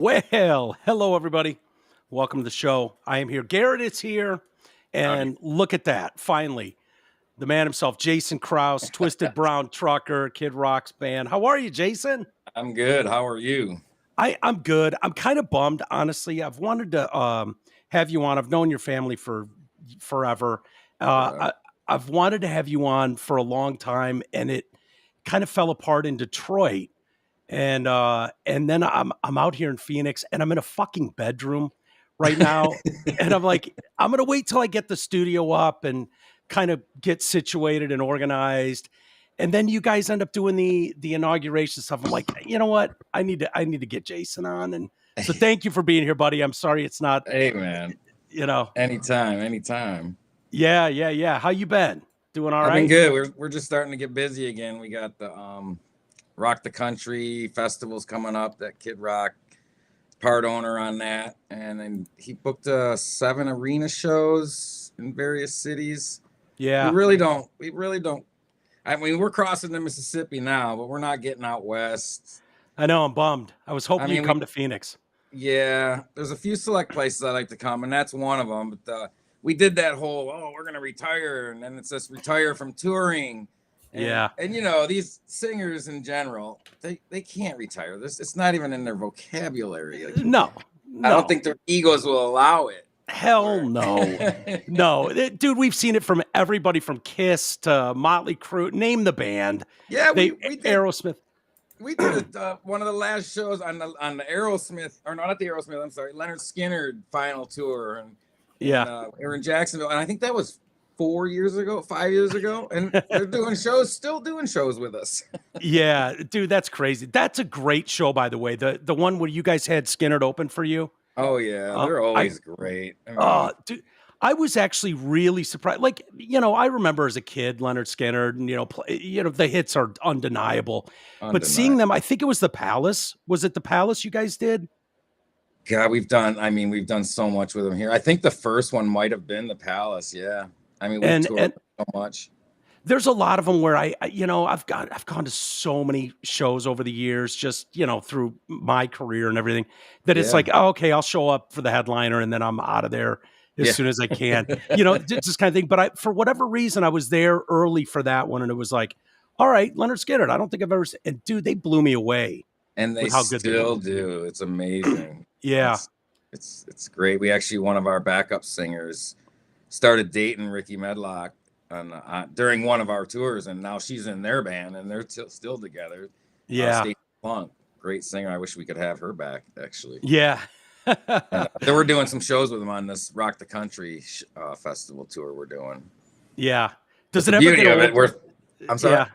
Well, hello everybody. Welcome to the show. I am here. Garrett is here. Howdy. And look at that. Finally, the man himself, Jason Krause, Twisted Brown Trucker, Kid Rock's band. How are you, Jason? I'm good. How are you? I'm good. I'm kind of bummed, honestly. I've wanted to have you on. I've known your family for forever. Right. I've wanted to have you on for a long time, and it kind of fell apart in Detroit. And then I'm out here in Phoenix and I'm in a fucking bedroom right now. And I'm like, I'm gonna wait till I get the studio up and kind of get situated and organized. And then you guys end up doing the inauguration stuff. I'm like, you know what? I need to get Jason on. And so thank you for being here, buddy. I'm sorry it's not, Hey, man. you know. Anytime. Yeah. How you been? Doing all I've been right? good. We're just starting to get busy again. We got the Rock the Country festivals coming up. That Kid Rock part owner on that, and then he booked 7 arena shows in various cities. Yeah. We really don't. I mean, we're crossing the Mississippi now, but we're not getting out west. I know, I'm bummed. I was hoping you'd come to Phoenix. Yeah, there's a few select places I like to come, and that's one of them. But we did that whole, we're gonna retire, and then it says retire from touring. And, Yeah. and these singers in general, they can't retire. It's not even in their vocabulary. Like, No. I don't think their egos will allow it. Hell no. No. Dude, we've seen it from everybody from Kiss to Motley Crue. Name the band. Yeah, we did. Aerosmith. We did one of the last shows on the Aerosmith, or no, not the Aerosmith. I'm sorry, Leonard Skinner final tour, and we were in Jacksonville, and I think that was 5 years ago, and they're still doing shows with us. Yeah, dude, that's crazy. That's a great show, by the way. The one where you guys had Skinner open for you. Oh yeah, they're always great. I mean, dude, I was actually really surprised. Like, I remember as a kid, Leonard Skinner, and the hits are undeniable. But seeing them, I think it was the Palace. Was it the Palace you guys did? God, we've done so much with them here. I think the first one might have been the Palace. Yeah, I mean, we've toured so much. There's a lot of them where I've gone to so many shows over the years, just through my career and everything, that it's like, oh, okay, I'll show up for the headliner and then I'm out of there as soon as I can, just kind of thing. But for whatever reason, I was there early for that one, and it was like, all right, Leonard Skinner. I don't think I've ever seen, and dude, they blew me away. And they how good still do. It's amazing. Yeah, it's great. We actually, one of our backup singers started dating Ricky Medlock during one of our tours, and now she's in their band, and they're still together. Yeah, Stacey Funk, great singer. I wish we could have her back. Actually, yeah. They were doing some shows with them on this Rock the Country festival tour we're doing. Yeah. Does it ever get old? I'm sorry. Yeah.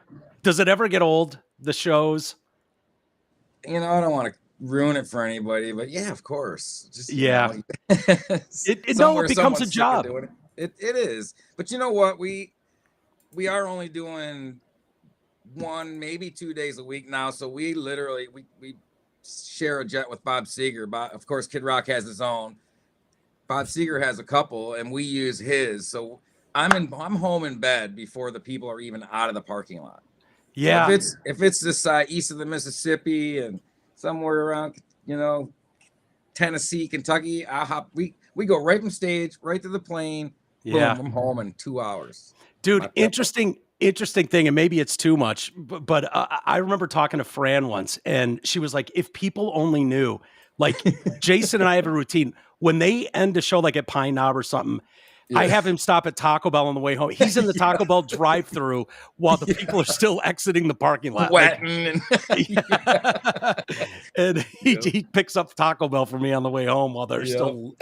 Does it ever get old? The shows? I don't want to ruin it for anybody, but yeah, of course. Just it becomes a job. It is, but you know what? We are only doing 1, maybe 2 days a week now. So we literally we share a jet with Bob Seger. Of course, Kid Rock has his own. Bob Seger has a couple, and we use his. So I'm home in bed before the people are even out of the parking lot. Yeah. So if it's this side east of the Mississippi and somewhere around Tennessee, Kentucky, we go right from stage right to the plane. Yeah, boom, I'm home in 2 hours. Dude, interesting thing, and maybe it's too much, but I remember talking to Fran once, and she was like, if people only knew, like Jason and I have a routine. When they end a show like at Pine Knob or something, I have him stop at Taco Bell on the way home. He's in the Taco Bell drive-thru while the people are still exiting the parking lot. Sweating. And he picks up Taco Bell for me on the way home while they're still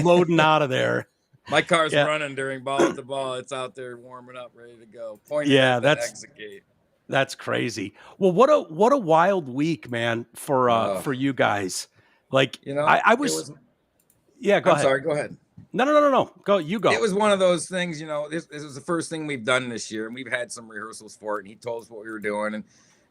loading out of there. My car's running during ball at the ball. It's out there warming up, ready to go. Pointing at the exit gate. That's crazy. Well, what a wild week, man, for you guys. Like, I was go ahead. I'm sorry, go ahead. No. You go. It was one of those things, this was the first thing we've done this year, and we've had some rehearsals for it, and he told us what we were doing.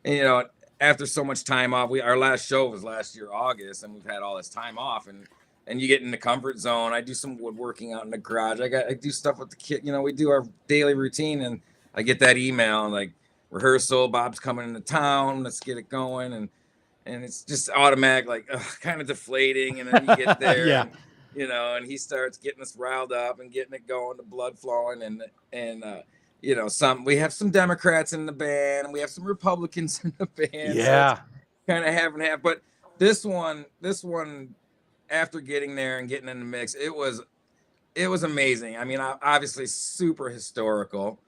And after so much time off, our last show was last year, August, and we've had all this time off, and you get in the comfort zone. I do some woodworking out in the garage. I do stuff with the kid. We do our daily routine, and I get that email and like rehearsal. Bob's coming into town. Let's get it going. And and it's just automatic, like kind of deflating. And then you get there, Yeah. and and he starts getting us riled up and getting it going, the blood flowing, and we have some Democrats in the band, and we have some Republicans in the band, so it's Yeah. kind of half and half. But this one, after getting there and getting in the mix, it was amazing. I mean, obviously super historical,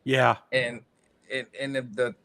Yeah. and the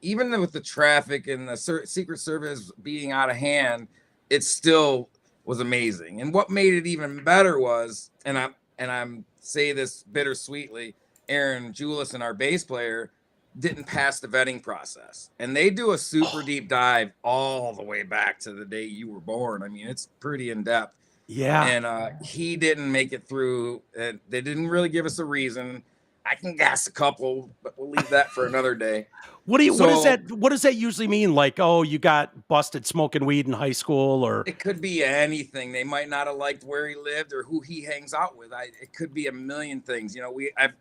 even with the traffic and the Secret Service being out of hand, it still was amazing. And what made it even better was, and I'm say this bittersweetly, Aaron Julison, our bass player, didn't pass the vetting process, and they do a super deep dive all the way back to the day you were born. I mean, it's pretty in depth. Yeah. And he didn't make it through. And they didn't really give us a reason. I can guess a couple, but we'll leave that for another day. What does that usually mean? Like, oh, you got busted smoking weed in high school, or it could be anything. They might not have liked where he lived or who he hangs out with. It could be a million things. I've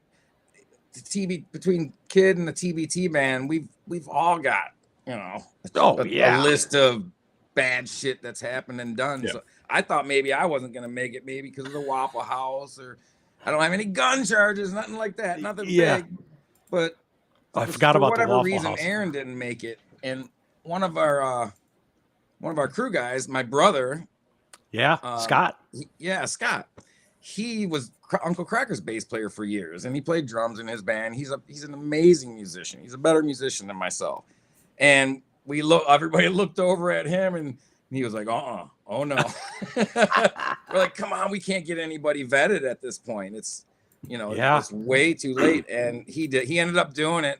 the TB between Kid and the TBT band. We've all got a list of bad shit that's happened and done. Yeah. So I thought maybe I wasn't gonna make it, maybe because of the Waffle House, or I don't have any gun charges, nothing like that, nothing big. But I forgot about the Waffle House. For whatever reason, Aaron didn't make it, and one of our crew guys, my brother, Scott, Scott, he was Uncle Cracker's bass player for years, and he played drums in his band. He's an amazing musician. He's a better musician than myself, and everybody looked over at him, and he was like, oh no. We're like, come on, we can't get anybody vetted at this point. It's it's way too late. And he ended up doing it,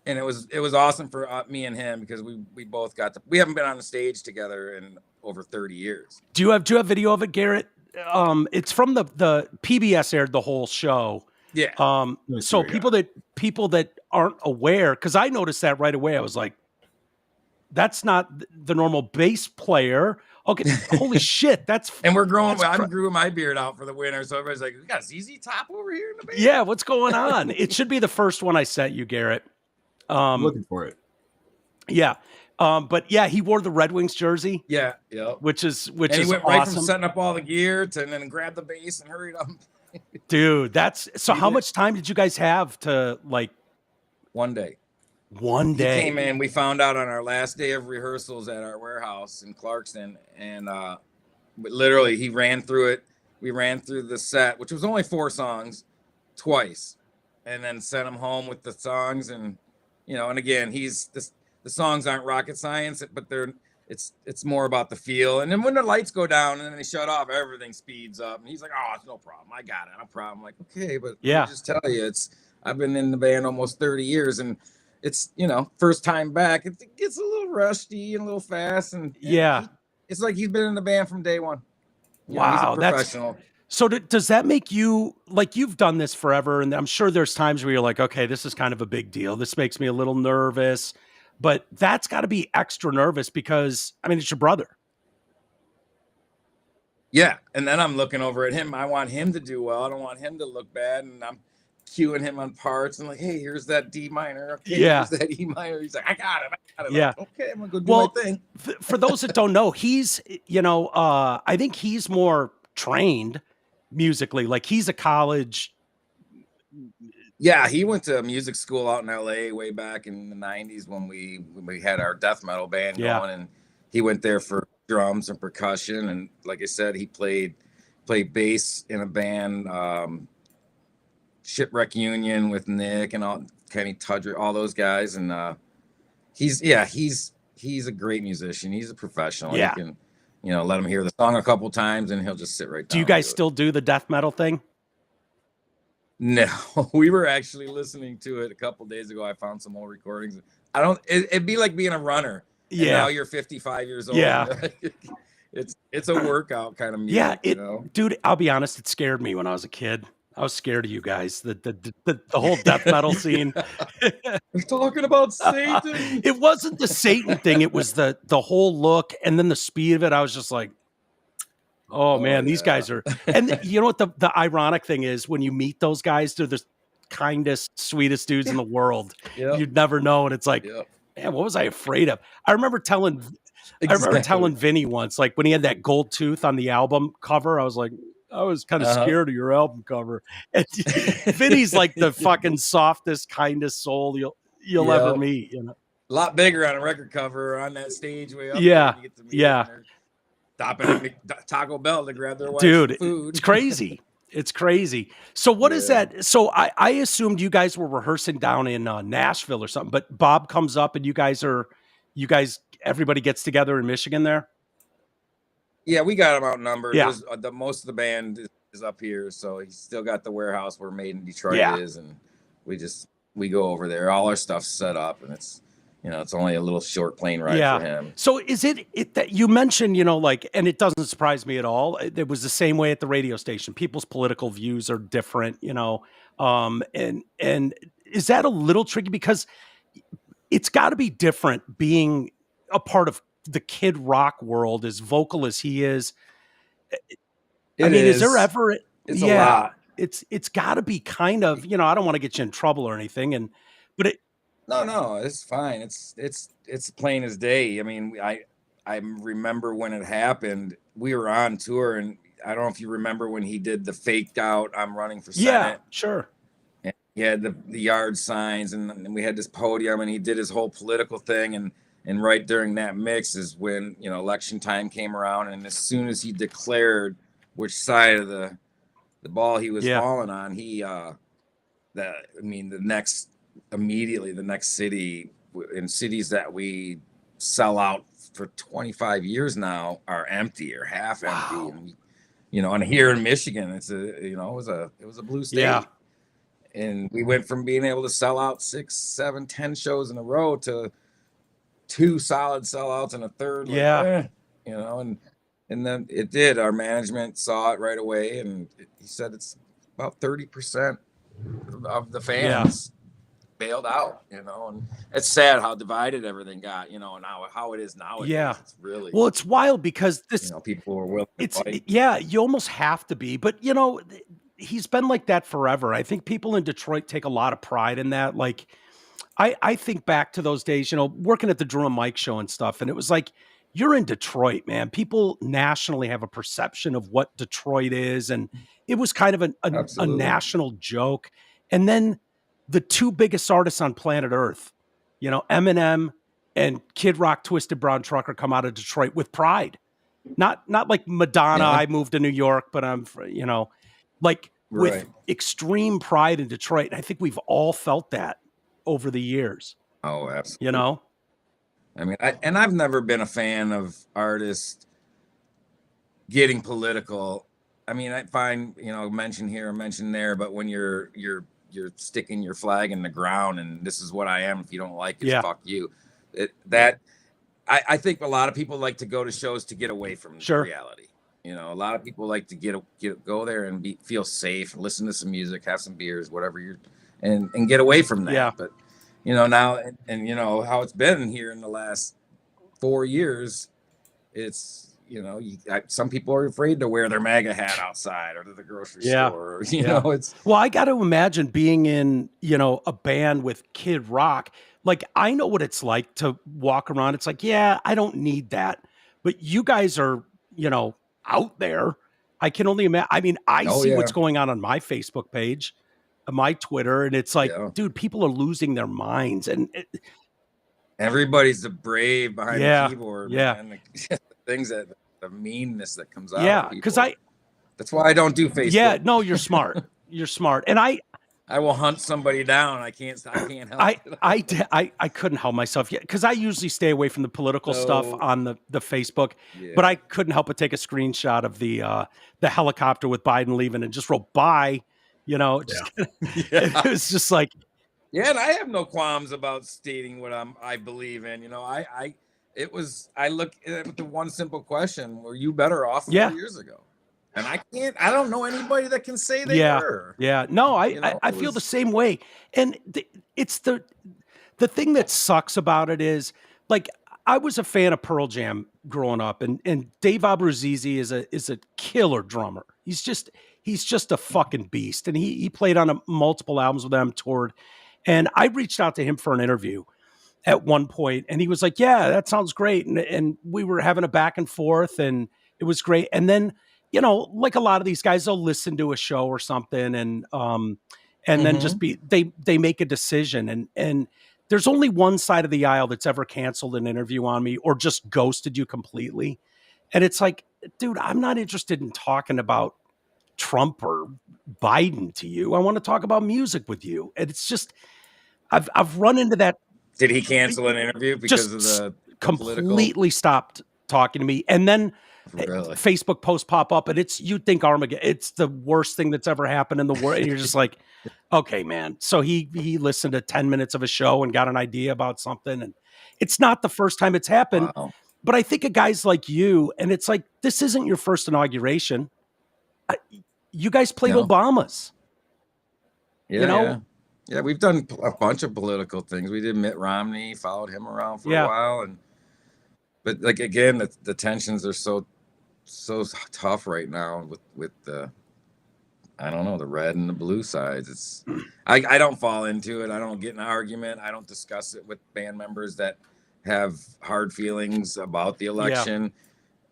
and it was awesome for me and him, because we both we haven't been on the stage together in over 30 years. Do you have video of it, Garrett? It's from the PBS aired the whole show. Yeah. So people that aren't aware, because I noticed that right away. I was like, that's not the normal bass player. Okay, holy shit, and we're growing. I'm growing my beard out for the winter, so everybody's like, "We got ZZ Top over here in the band." Yeah, what's going on? It should be the first one I sent you, Garrett. I'm looking for it. Yeah, but yeah, he wore the Red Wings jersey. Yeah, which is he went awesome. Right from setting up all the gear to then grab the bass and hurried up. Dude, that's so. How much time did you guys have to like? One day. One day. He came in. We found out on our last day of rehearsals at our warehouse in Clarkston, and literally he ran through it. We ran through the set, which was only 4 songs, twice, and then sent him home with the songs. And and again, the songs aren't rocket science, but it's more about the feel. And then when the lights go down and then they shut off, everything speeds up. And he's like, "Oh, it's no problem. I got it. No problem." I'm like, okay, but let me just tell you, I've been in the band almost 30 years, and it's, first time back, it gets a little rusty and a little fast. And it's like he's been in the band from day one. Wow. He's a professional. So does that make you, like, you've done this forever, and I'm sure there's times where you're like, okay, this is kind of a big deal. This makes me a little nervous, but that's got to be extra nervous because, I mean, it's your brother. Yeah. And then I'm looking over at him. I want him to do well. I don't want him to look bad. And I'm cueing him on parts and like, hey, here's that D minor. Okay, here's that E minor. He's like, I got it. Yeah. Like, okay, I'm gonna go do my thing. For those that don't know, he's, I think he's more trained musically. Like, he's a college. Yeah, he went to music school out in LA way back in the 90s when we had our death metal band going, and he went there for drums and percussion. And like I said, he played bass in a band, Shipwreck Union with Nick and all, Kenny Tudger, all those guys. And he's a great musician. He's a professional. Yeah. You can, let him hear the song a couple times and he'll just sit right down. Do you guys still do the death metal thing? No, we were actually listening to it a couple days ago. I found some old recordings. It'd be like being a runner. Yeah. Now you're 55 years old. Yeah. It's a workout kind of music. Yeah. Dude, I'll be honest. It scared me when I was a kid. I was scared of you guys. The whole death metal scene. We're talking about Satan. It wasn't the Satan thing. It was the whole look and then the speed of it. I was just like, oh man, these guys are. And you know what the ironic thing is, when you meet those guys, they're the kindest, sweetest dudes in the world. You'd never know. And it's like, man, what was I afraid of? I remember telling I remember telling Vinny once, like when he had that gold tooth on the album cover, I was like, I was kind of scared of your album cover. And Vinny's like the fucking softest, kindest soul you'll ever meet. You know, a lot bigger on a record cover on that stage way up. Yeah, there. You get to meet stopping at Taco Bell to grab their wife's food. It's crazy. It's crazy. So what is that? So I assumed you guys were rehearsing down in Nashville or something, but Bob comes up and you guys, everybody gets together in Michigan there? Yeah, we got him outnumbered. Yeah. Most of the band is up here, so he's still got the warehouse where Made in Detroit is, and we go over there. All our stuff's set up, and it's only a little short plane ride for him. So is it that you mentioned, like, and it doesn't surprise me at all. It was the same way at the radio station. People's political views are different, and is that a little tricky because it's got to be different being a part of the Kid Rock world, as vocal as he is. Is there ever? It's a lot. It's got to be kind of, I don't want to get you in trouble or anything, but it. No, it's fine. It's plain as day. I mean, I remember when it happened. We were on tour, and I don't know if you remember when he did the faked out "I'm running for Senate." Yeah, sure. And he had the yard signs, and we had this podium, and he did his whole political thing, and right during that mix is when election time came around, and as soon as he declared which side of the ball he was falling on, immediately the next city, in cities that we sell out for 25 years now, are empty or half empty. Wow. And here in Michigan, it was a blue state. And we went from being able to sell out 6, 7, 10 shows in a row to 2 solid sellouts and a third. And then it did. Our management saw it right away, and he said it's about 30% of the fans bailed out, and it's sad how divided everything got, now how it is nowadays. Yeah. It's really, well, it's wild because this, people are willing to fight. You almost have to be, but he's been like that forever. I think people in Detroit take a lot of pride in that. Like, I think back to those days, working at the Drew and Mike show and stuff. And it was like, you're in Detroit, man. People nationally have a perception of what Detroit is. And it was kind of a national joke. And then the 2 biggest artists on planet Earth, Eminem and Kid Rock, Twisted Brown Trucker, come out of Detroit with pride. Not like Madonna, I moved to New York, but I'm, with extreme pride in Detroit. And I think we've all felt that over the years. Oh, absolutely. I mean, I've never been a fan of artists getting political. I mean, I find, mention here, mention there, but when you're sticking your flag in the ground and this is what I am, if you don't like it, fuck you. I think a lot of people like to go to shows to get away from reality. A lot of people like to go there and feel safe, listen to some music, have some beers, whatever and get away from that. Yeah. But now and how it's been here in the last 4 years, it's some people are afraid to wear their MAGA hat outside or to the grocery store. It's I got to imagine being in a band with Kid Rock. Like, I know what it's like to walk around. It's like, I don't need that, but you guys are out there. I can only imagine. I mean, I see what's going on my Facebook page, my Twitter, and it's like, dude, people are losing their minds, and everybody's the brave behind the keyboard. And the things that the meanness that comes out. Because that's why I don't do Facebook. Yeah, no, you're smart. You're smart, and I will hunt somebody down. I can't help it. I couldn't help myself yet because I usually stay away from the political stuff on the Facebook, but I couldn't help but take a screenshot of the helicopter with Biden leaving and just wrote bye. It was just like, and I have no qualms about stating what I believe in. I look at the one simple question: were you better off 4 years ago? And I don't know anybody that can say they were. Yeah. No, I feel the same way. And it's the thing that sucks about it is, like, I was a fan of Pearl Jam growing up, and Dave Abruzzese is a killer drummer. He's just a fucking beast. And he played on multiple albums with them, toured. And I reached out to him for an interview. at one point, and he was like, "Yeah, that sounds great," and we were having a back and forth, and it was great. And then, like a lot of these guys, they'll listen to a show or something, and then just they make a decision, and there's only one side of the aisle that's ever canceled an interview on me or just ghosted you completely, and it's like, dude, I'm not interested in talking about Trump or Biden to you. I want to talk about music with you, and it's just I've run into that. Did he cancel an interview because of the completely political? Stopped talking to me, and then Facebook posts pop up, and you'd think Armageddon. It's the worst thing that's ever happened in the world, and you're just like, okay, man. So he listened to 10 minutes of a show and got an idea about something, and it's not the first time it's happened. Wow. But I think of guys like you, and it's like, this isn't your first inauguration. You guys played Obama's. Yeah. Yeah, we've done a bunch of political things. We did Mitt Romney, followed him around for a while, but like again, the tensions are so tough right now with the, I don't know, the red and the blue sides. It's I don't fall into it. I don't get in an argument. I don't discuss it with band members that have hard feelings about the election,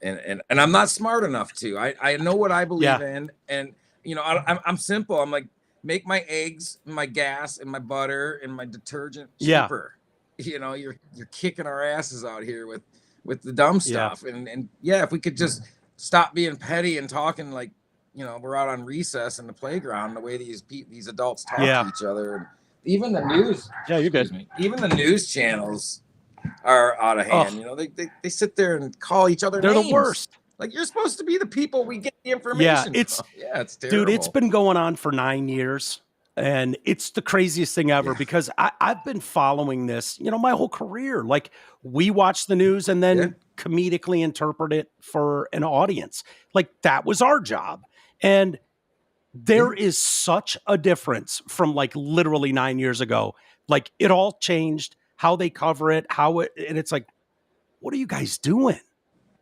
and I'm not smart enough to. I know what I believe in, and I'm simple. I'm like, make my eggs, my gas, and my butter and my detergent cheaper. You're kicking our asses out here with the dumb stuff. And if we could just stop being petty and talking like, we're out on recess in the playground, the way these adults talk to each other. And even the news. Yeah, you're good. Even the news channels are out of hand. They sit there and call each other names. They're the worst. Like, you're supposed to be the people we get the information from. It's terrible. Dude, it's been going on for 9 years, and it's the craziest thing ever because I've been following this, my whole career. Like, we watch the news and then comedically interpret it for an audience. Like, that was our job. And there is such a difference from like literally 9 years ago. Like, it all changed, how they cover it, and it's like, what are you guys doing?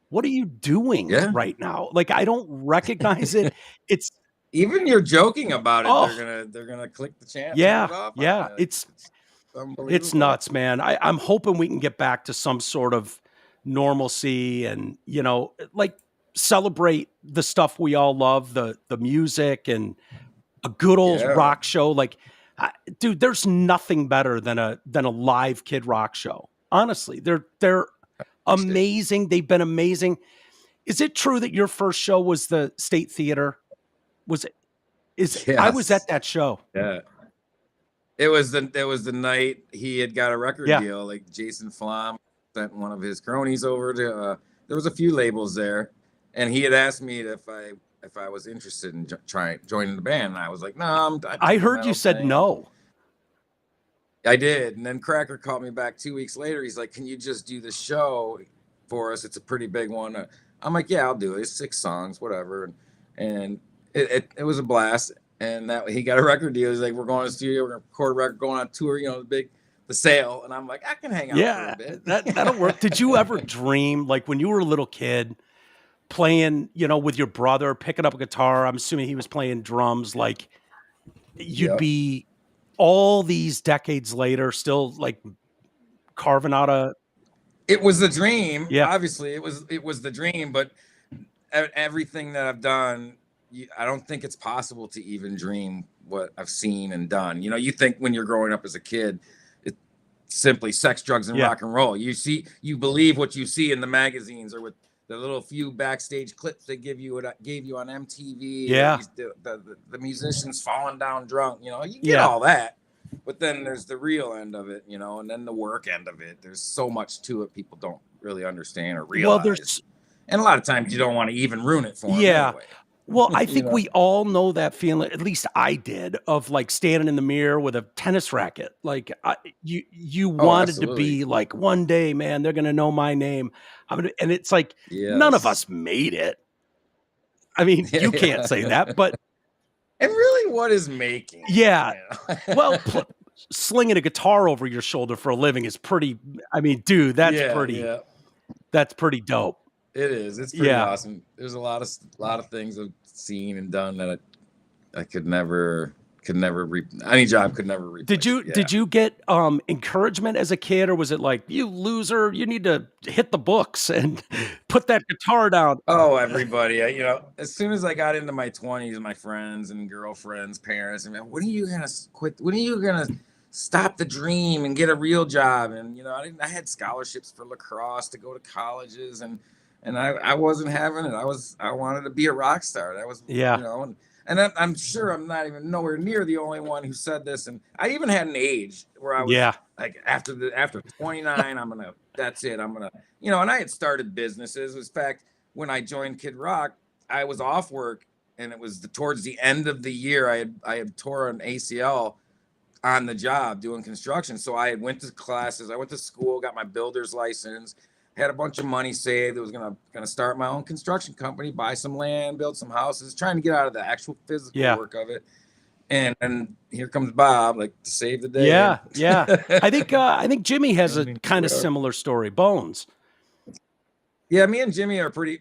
What are you doing right now? Like, I don't recognize it. It's even you're joking about it. They're gonna click the channel. It's nuts, man. I'm hoping we can get back to some sort of normalcy and like celebrate the stuff we all love, the music and a good old rock show. Like, dude, there's nothing better than a live Kid Rock show. Honestly, they're amazing. They've been amazing. Is it true that your first show was the State Theater? Was it? Yes. I was at that show. Yeah. It was the night he had got a record deal. Like, Jason Flom sent one of his cronies over to. There was a few labels there, and he had asked me if I was interested in joining the band. And I was like, no. I heard you said no. I did. And then Cracker called me back 2 weeks later. He's like, can you just do the show for us? It's a pretty big one. I'm like, yeah, I'll do it. It's 6 songs, whatever. And it was a blast. And that he got a record deal. He's like, we're going to the studio, we're going to record a record, going on tour, the sale. And I'm like, I can hang out for a bit. That'll work. Did you ever dream, like when you were a little kid, playing, with your brother, picking up a guitar? I'm assuming he was playing drums. Like, you'd be all these decades later, still like carving out It was the dream. Yeah, obviously it was the dream, but everything that I've done, I don't think it's possible to even dream what I've seen and done. You think when you're growing up as a kid, it's simply sex, drugs, and rock and roll. You believe what you see in the magazines or with the little few backstage clips they gave you on MTV. Yeah, the musicians falling down drunk. You get all that, but then there's the real end of it. And then the work end of it. There's so much to it people don't really understand or realize. And a lot of times you don't want to even ruin it for them. Yeah. Anyway. Well, I think we all know that feeling. At least I did, of like standing in the mirror with a tennis racket. Like, you wanted to be like, one day, man, they're gonna know my name. And it's like, none of us made it. I mean, you can't say that, but and really, what is making? Yeah, well, slinging a guitar over your shoulder for a living is pretty. I mean, dude, that's pretty. Yeah. That's pretty dope. It is. It's pretty awesome. There's a lot of things I've seen and done that I could never any job could never replace. Did you get encouragement as a kid, or was it like, you loser, you need to hit the books and put that guitar down? Oh, everybody, as soon as I got into my 20s, my friends and girlfriends, parents, and when are you gonna quit? When are you gonna stop the dream and get a real job? And I had scholarships for lacrosse to go to colleges, and I wasn't having it. I wanted to be a rock star. That was and I'm sure I'm not even nowhere near the only one who said this. And I even had an age where I was like, after 29, that's it. I'm gonna, and I had started businesses. In fact, when I joined Kid Rock, I was off work, and it was towards the end of the year. I had tore an ACL on the job doing construction. So I went to classes. I went to school, got my builder's license, had a bunch of money saved. I was gonna start my own construction company, buy some land, build some houses, trying to get out of the actual physical work of it. And here comes Bob, like, to save the day. Yeah. I think Jimmy has a kind of similar story. Bones. Yeah, me and Jimmy are pretty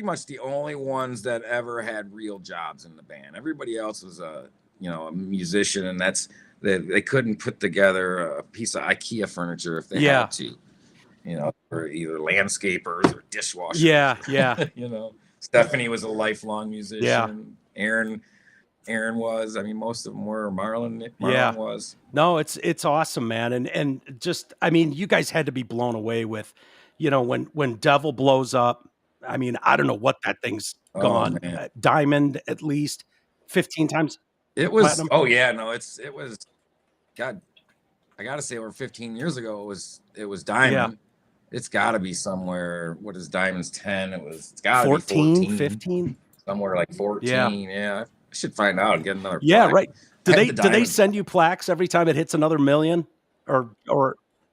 much the only ones that ever had real jobs in the band. Everybody else was a musician, and they couldn't put together a piece of IKEA furniture if they had to. Or either landscapers or dishwashers. Yeah. Stephanie was a lifelong musician. Aaron was. I mean, most of them were. Marlon was. No, it's awesome, man. And just, I mean, you guys had to be blown away with, when Devil blows up. I mean, I don't know what that thing's gone. Diamond, at least 15 times. It was. Platinum. Oh yeah, no, it was. God, I gotta say, over 15 years ago, it was Diamond. Yeah. It's got to be somewhere. What is Diamond's 10? It's got to be 14, 15, somewhere like 14. Yeah. I should find out and get another. Yeah, right. Do they send you plaques every time it hits another million, or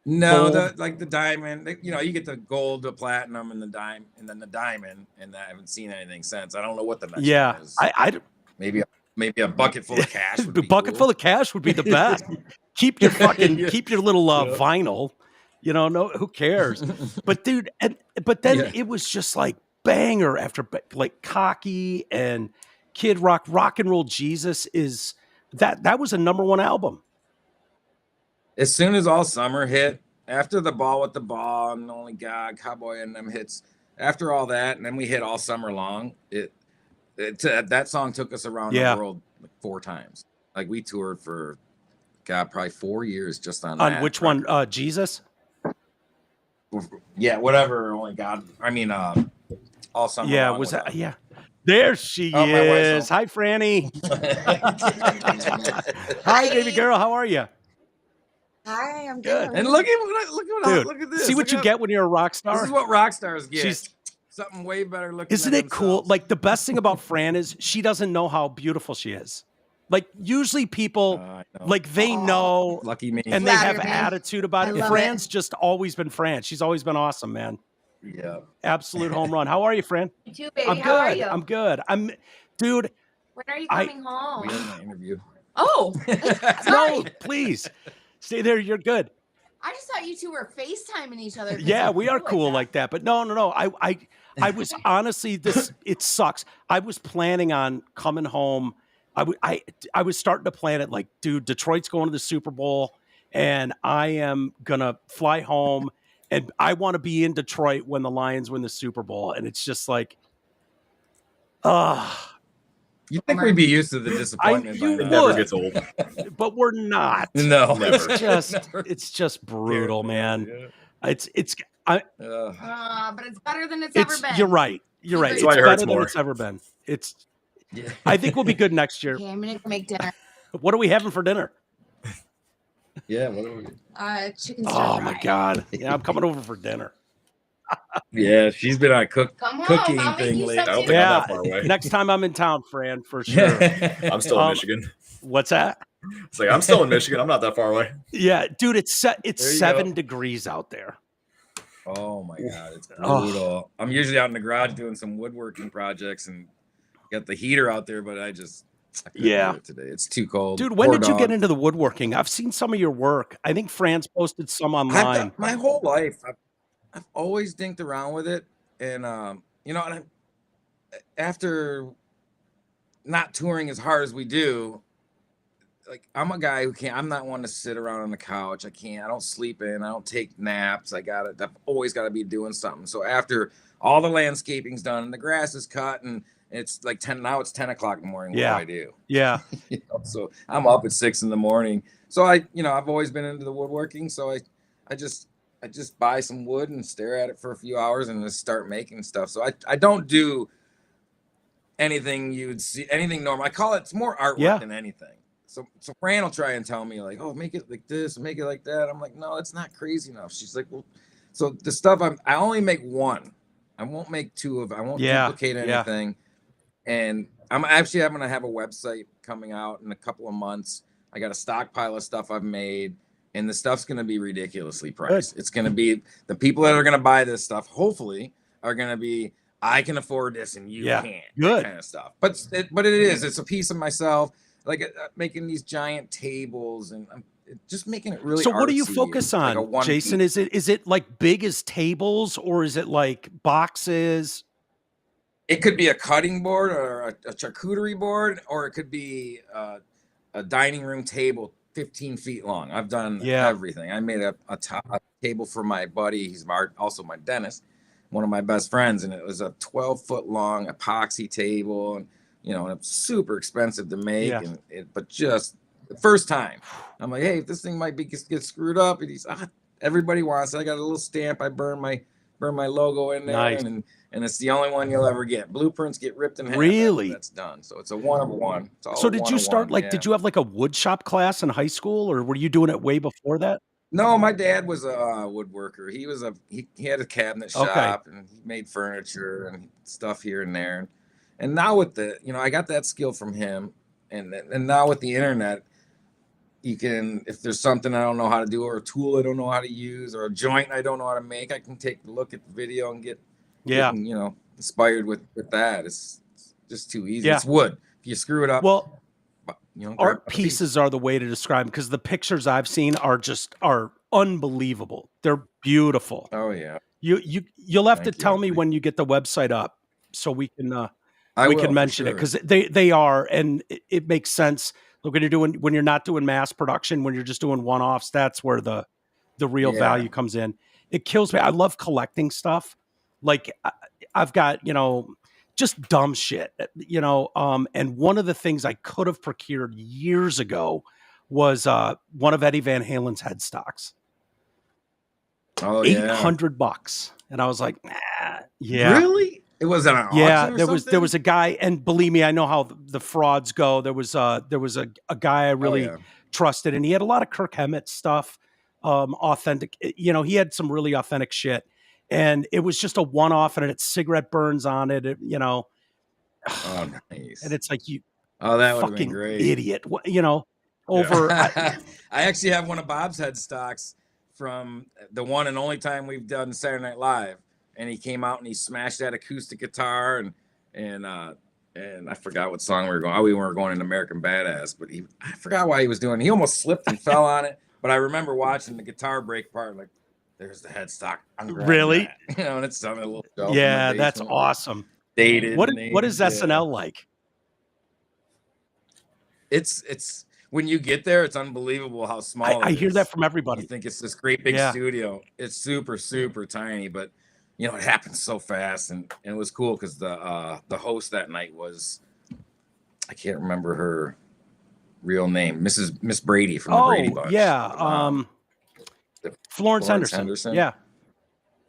no? The Diamond. You get the gold, the platinum, and the dime, and then the diamond. And I haven't seen anything since. I don't know what the next one is. Maybe a bucket full of cash. The bucket full of cash would be the best. Keep your little vinyl. No, who cares? But dude, but then it was just like banger after, like, Cocky and Kid Rock. Rock and Roll Jesus is that was a #1 album. As soon as All Summer hit, after The Ball with the Ball and Only God, Cowboy and them hits, after all that, and then we hit All Summer Long. That song took us around the world like 4 times. Like, we toured for probably 4 years just on that. On which one? Jesus. Yeah, whatever. Only God. I mean, All Summer. Yeah, Long was that? Yeah, there she is. Hi, Franny. Hi, baby girl. How are you? Hi, I'm good. And look at this. See what you get when you're a rock star. This is what rock stars get. She's something way better looking. Isn't it cool? Like, the best thing about Fran is she doesn't know how beautiful she is. Like, usually people, like, they know, lucky me, and they have attitude about it. Fran's just always been Fran. She's always been awesome, man. Yeah, absolute home run. How are you, Fran? You too, baby. I'm good. How are you? I'm good. Dude. When are you coming home? We have an interview. Oh, no, please stay there. You're good. I just thought you two were FaceTiming each other. Yeah, we are cool like that. But no. I was honestly, it sucks. I was planning on coming home. I was starting to plan it like, dude, Detroit's going to the Super Bowl, and I am gonna fly home, and I want to be in Detroit when the Lions win the Super Bowl. And it's just like, you think we'd be used to the disappointment? It never gets old, but we're not. No, it's just brutal, man. Yeah. But it's better than it's ever been. You're right. It's better than it's ever been. I think we'll be good next year. Okay, I'm gonna go make dinner. What are we having for dinner? Yeah, what are we? Chicken stir fry. Oh my God! Yeah, I'm coming over for dinner. Yeah, she's been on cooking thing lately. I don't think I'm that far away. Next time I'm in town, Fran, for sure. I'm still in Michigan. What's that? It's like, I'm still in Michigan. I'm not that far away. Yeah, dude, it's 7 degrees out there. Oh my God, it's brutal. I'm usually out in the garage doing some woodworking projects and got the heater out there, but I couldn't do it today. It's too cold. Dude, when did you get into the woodworking? I've seen some of your work. I think Fran's posted some online. My whole life, I've always dinked around with it, and after not touring as hard as we do, like I'm a guy who can't. I'm not one to sit around on the couch. I don't sleep in. I don't take naps. I've always got to be doing something. So after all the landscaping's done and the grass is cut and it's like 10 now, it's 10 o'clock in the morning. Yeah. What do I do? Yeah. So I'm up at 6 a.m. So I've always been into the woodworking. So I just buy some wood and stare at it for a few hours and just start making stuff. So I don't do anything you'd see, anything normal. I call it's more artwork than anything. So Fran will try and tell me like, oh, make it like this, make it like that. I'm like, no, it's not crazy enough. She's like, well, so the stuff I only make one. I won't make two of. I won't duplicate anything. And I'm actually going to have a website coming out in a couple of months. I got a stockpile of stuff I've made, and the stuff's going to be ridiculously priced. Good. It's going to be the people that are going to buy this stuff, hopefully, are going to be, I can afford this and you can't. Good. Kind of stuff. But it's a piece of myself, like making these giant tables and just making it really. So what do you focus on, like Jason? Piece. Is it like big as tables, or is it like boxes? It could be a cutting board or a charcuterie board, or it could be a dining room table 15 feet long. I've done everything. I made a table for my buddy. He's also my dentist, one of my best friends. And it was a 12-foot long epoxy table. And, and it's super expensive to make. Yeah. But just the first time, I'm like, hey, this thing might get screwed up. And he's, everybody wants it. I got a little stamp. I burn my logo in there. Nice. And it's the only one you'll ever get. Blueprints get ripped in half. Really? That's done. So it's a one of one. So did you start did you have like a wood shop class in high school, or were you doing it way before that? No, my dad was a woodworker. He had a cabinet shop and he made furniture and stuff here and there. And now with I got that skill from him. And now with the internet, you can, if there's something I don't know how to do, or a tool I don't know how to use, or a joint I don't know how to make, I can take a look at the video and get inspired with that. It's just too easy. It's wood. If you screw it up, art pieces are the way to describe them, because the pictures I've seen are unbelievable. They're beautiful. Oh yeah. You'll have to tell me when you get the website up so we can mention it, because they are, and it makes sense. Look, when you're not doing mass production, when you're just doing one-offs, that's where the real value comes in. It kills me. I love collecting stuff. Like I've got, just dumb shit, and one of the things I could have procured years ago was one of Eddie Van Halen's headstocks. Oh, yeah. $800. And I was like, yeah. Really? It was an auction or there was a guy, and believe me, I know how the frauds go. There was a guy I really trusted, and he had a lot of Kirk Hammett stuff, authentic. He had some really authentic shit, and it was just a one-off, and it had cigarette burns on it. Oh, nice. And it's like that would fucking be great. Idiot. Over. I actually have one of Bob's headstocks from the one and only time we've done Saturday Night Live. And he came out and he smashed that acoustic guitar and I forgot what song we were going. We weren't going in American Badass, but I forgot why he was doing it. He almost slipped and fell on it. But I remember watching the guitar break part, like, there's the headstock. Really? That. And it's on a little shelf. Yeah, that's awesome. Dated. What is SNL like? It's when you get there, it's unbelievable how small I hear that from everybody. You think it's this great big studio. It's super, super tiny, but it happens so fast, and it was cool because the host that night was, I can't remember her real name, Miss Brady from the Brady Bunch. Yeah, Florence Henderson. Yeah.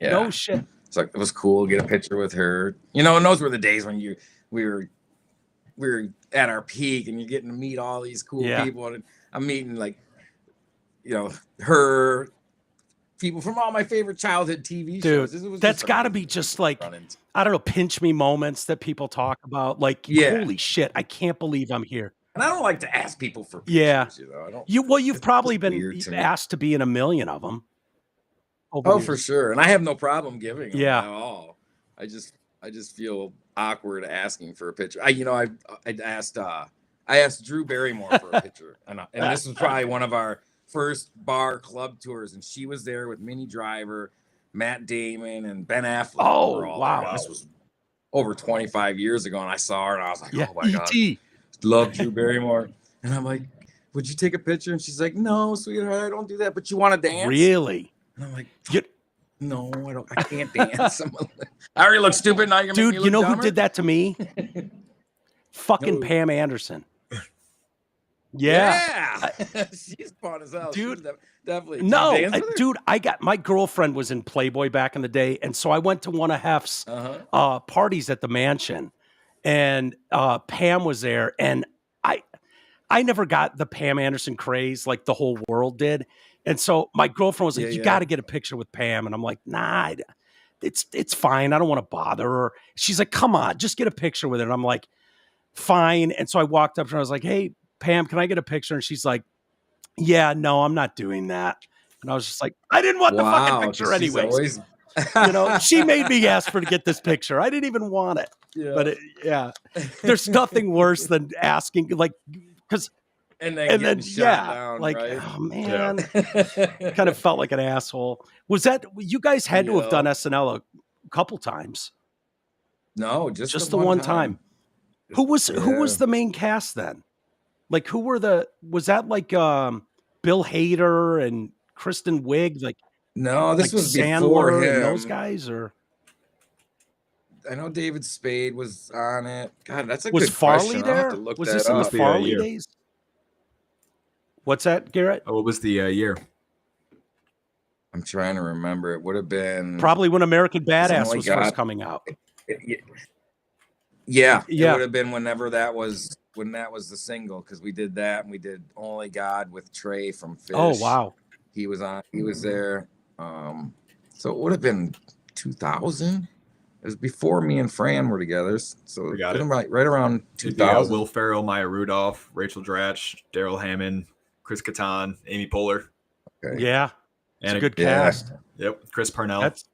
No shit. So it was cool to get a picture with her. And those were the days when we were at our peak, and you're getting to meet all these cool people. And I'm meeting her. People from all my favorite childhood TV shows. Dude, that's got to be just like, I don't know, pinch me moments that people talk about. Like, holy shit, I can't believe I'm here. And I don't like to ask people for pictures. You've probably been asked to be in a million of them. For sure. And I have no problem giving them at all. I just feel awkward asking for a picture. I asked Drew Barrymore for a picture, and this was probably one of our first bar club tours, and she was there with Minnie Driver, Matt Damon, and Ben Affleck. Oh, wow. This was over 25 years ago, and I saw her, and I was like, oh my God, E.T. love Drew Barrymore. And I'm like, would you take a picture? And she's like, no, sweetheart, I don't do that. But you want to dance? Really? And I'm like, no, I don't. I can't dance. I already look stupid. Now you're gonna make me Dude, you know look who did that to me? Fucking No. Pam Anderson. Yeah. She's fun as hell. Dude. She's definitely. No, Did you dance with her? dude, I got my girlfriend was in Playboy back in the day, and so I went to one of Hef's parties at the mansion, and Pam was there, and I never got the Pam Anderson craze like the whole world did, and so my girlfriend was like, "You got to get a picture with Pam," and I'm like, "Nah, it's fine. I don't want to bother her." She's like, "Come on, just get a picture with her," and I'm like, "Fine." And so I walked up to her, I was like, "Hey, Pam, can I get a picture?" And she's like, "Yeah, no, I'm not doing that." And I was just like, I didn't want the fucking picture anyways. You know, she made me ask her to get this picture. I didn't even want it. But there's nothing worse than asking, like, because and then shot down, like, right? oh man, kind of felt like an asshole. Was that you guys had to have done SNL a couple times? No, just the one time. Who was the main cast then? Like, who were was that like Bill Hader and Kristen Wiig? Like, no, this like was before Sandler him. and those guys, or I know David Spade was on it. God, that's a was good Farley question. there? I'll have to look Was that this in the up. Farley year. days? What's that, Garrett? Oh, what was the year? I'm trying to remember. It would have been Probably when American Badass my was God. first coming out. Yeah. It Yeah. would have been when that was the single, because we did that and we did Only God with Trey from Fish. Oh wow. He was there. So it would have been 2000. It was before me and Fran were together. So We got it it. right around 2000. Will Ferrell, Maya Rudolph, Rachel Dratch, Daryl Hammond, Chris Kattan, Amy Poehler. Okay. Yeah. It's And a good Yeah. cast. Yep, Chris Parnell. That's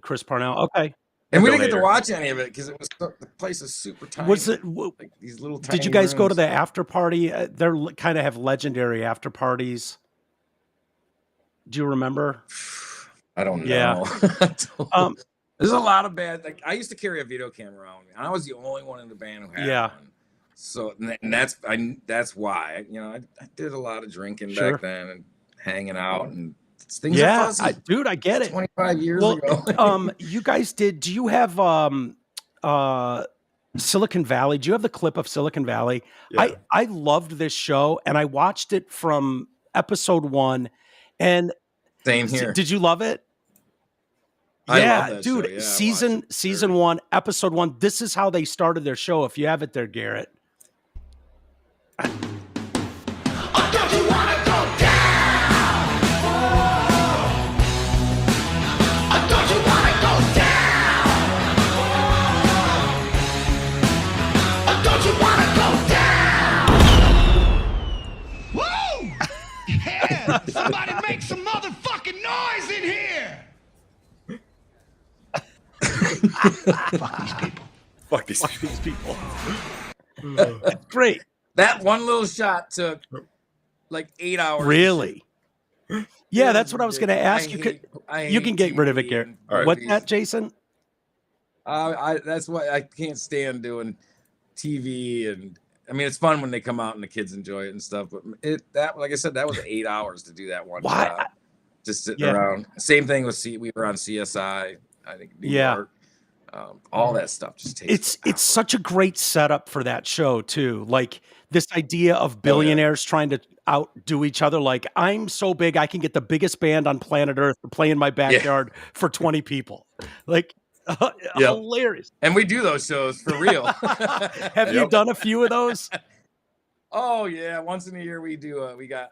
Chris Parnell. Okay. And we Bill didn't get to Hader. watch any of it because the place is super tiny. Was it? like these little tiny Did you guys go to rooms. the after party? They're kind of have legendary after parties. Do you remember? I don't know. Yeah. There's a lot of bad. Like, I used to carry a video camera around me, and I was the only one in the band who had one. So and that's why I did a lot of drinking back then and hanging out, and things are fuzzy. Dude, I get it. 25 years ago. You guys did. Do you have Silicon Valley? Do you have the clip of Silicon Valley? Yeah. I loved this show, and I watched it from episode 1. And Same here. Did you love it? I Yeah, love that dude. show. Yeah, I season watched it. season 1, episode 1. This is how they started their show. If you have it there, Garrett. Somebody make some motherfucking noise in here! Fuck these people. Great. That one little shot took like 8 hours. Really? Yeah, that's what I was going to ask. I You hate can get rid of it, TV Garrett. and All right. What's movies. that, Jason? That's why I can't stand doing TV, and I mean it's fun when they come out and the kids enjoy it and stuff. But like I said, that was 8 hours to do that one shot, just sitting around. Same thing with we were on CSI. I think New York. All that stuff just takes. It's such a great setup for that show too. Like this idea of billionaires trying to outdo each other. Like, I'm so big, I can get the biggest band on planet Earth to play in my backyard for 20 people. Like, hilarious. And we do those shows for real. Have you done a few of those? Oh yeah, once in a year we do. We got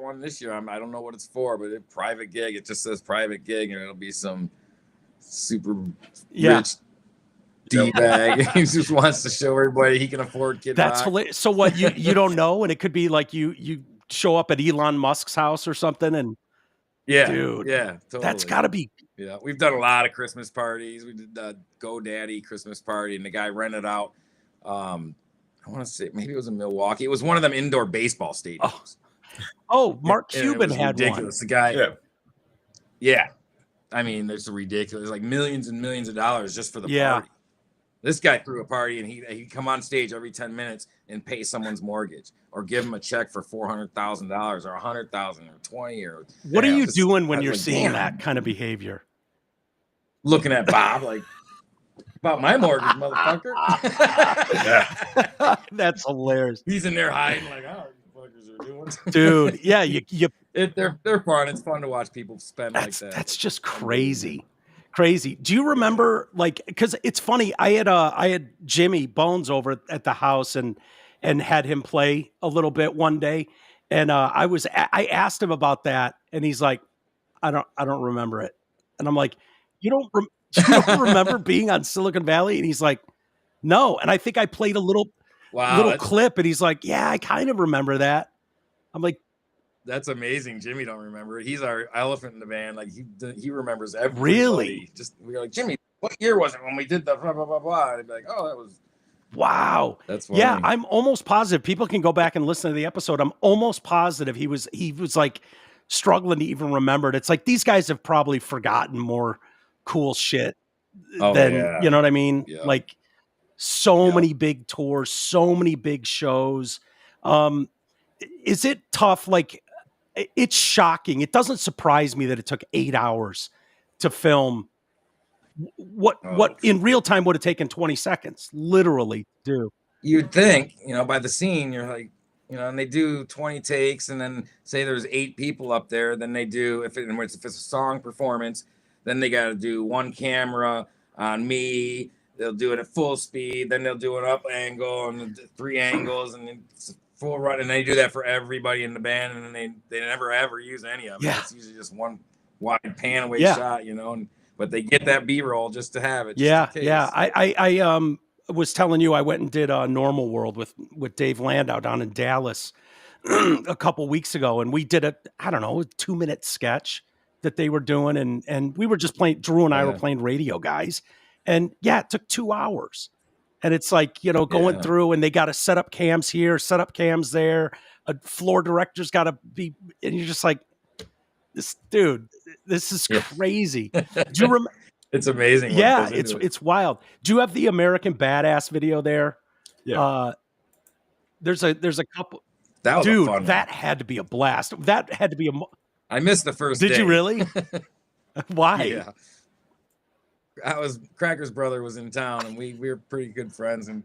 one this year. I don't know what it's for, but it's private gig. It just says private gig, and it'll be some super rich D-bag. He just wants to show everybody he can afford Kid That's Rock. hilarious. So what, you don't know, and it could be like you show up at Elon Musk's house or something, and dude, totally. that's gotta be. Yeah, we've done a lot of Christmas parties. We did the GoDaddy Christmas party, and the guy rented out. I want to say maybe it was in Milwaukee. It was one of them indoor baseball stadiums. Oh, Mark And Cuban was had ridiculous. one. The guy, yeah. I mean, there's ridiculous, like millions and millions of dollars just for the party. This guy threw a party and he'd come on stage every 10 minutes and pay someone's mortgage or give him a check for $400,000 or $100,000 or 20 or. What are you doing when you're like, seeing that kind of behavior? Looking at Bob like, about my mortgage, motherfucker. Yeah. That's hilarious. He's in there hiding like, oh, what the fuckers are doing. Dude, yeah, they're fun. It's fun to watch people spend like that. That's just crazy. Crazy. Do you remember, like, because it's funny, I had Jimmy Bones over at the house and had him play a little bit one day, and I asked him about that, and he's like, I don't remember it, and I'm like, you don't remember being on Silicon Valley? And he's like, no, and I think I played a little clip, and he's like, yeah, I kind of remember that. I'm like, that's amazing. Jimmy don't remember it. He's our elephant in the band. Like he remembers everybody. Really? Just we were like, Jimmy, what year was it when we did the blah blah blah blah? And he'd be like, oh, that was. Wow. That's funny. Yeah. I'm almost positive people can go back and listen to the episode. I'm almost positive he was like struggling to even remember it. It's like these guys have probably forgotten more cool shit than you know what I mean? Yeah. Like so many big tours, so many big shows. Is it tough? Like, it's shocking. It doesn't surprise me that it took 8 hours to film what in real time would have taken 20 seconds, literally. Do you'd think, by the scene, you're like, and they do 20 takes, and then say there's 8 people up there, then they do, if it's a song performance, then they got to do one camera on me. They'll do it at full speed, then they'll do an up angle and 3 angles, and it's full run, and they do that for everybody in the band, and then they never ever use any of it. Yeah. It's usually just one wide pan away shot, but they get that B-roll just to have it. Yeah. I was telling you I went and did a Normal World with Dave Landau down in Dallas a couple weeks ago, and we did a 2-minute sketch that they were doing, and we were just playing. Drew and I were playing radio guys, and it took 2 hours. And it's like, going through, and they got to set up cams here, set up cams there. A floor director's got to be, and you're just like, this is crazy. Do you remember? It's amazing. Yeah, it's wild. Do you have the American Badass video there? Yeah. There's a couple. That was a fun that had to be a blast. That had to be I missed the first day. Did you really? Why? Yeah. Cracker's brother was in town, and we were pretty good friends, and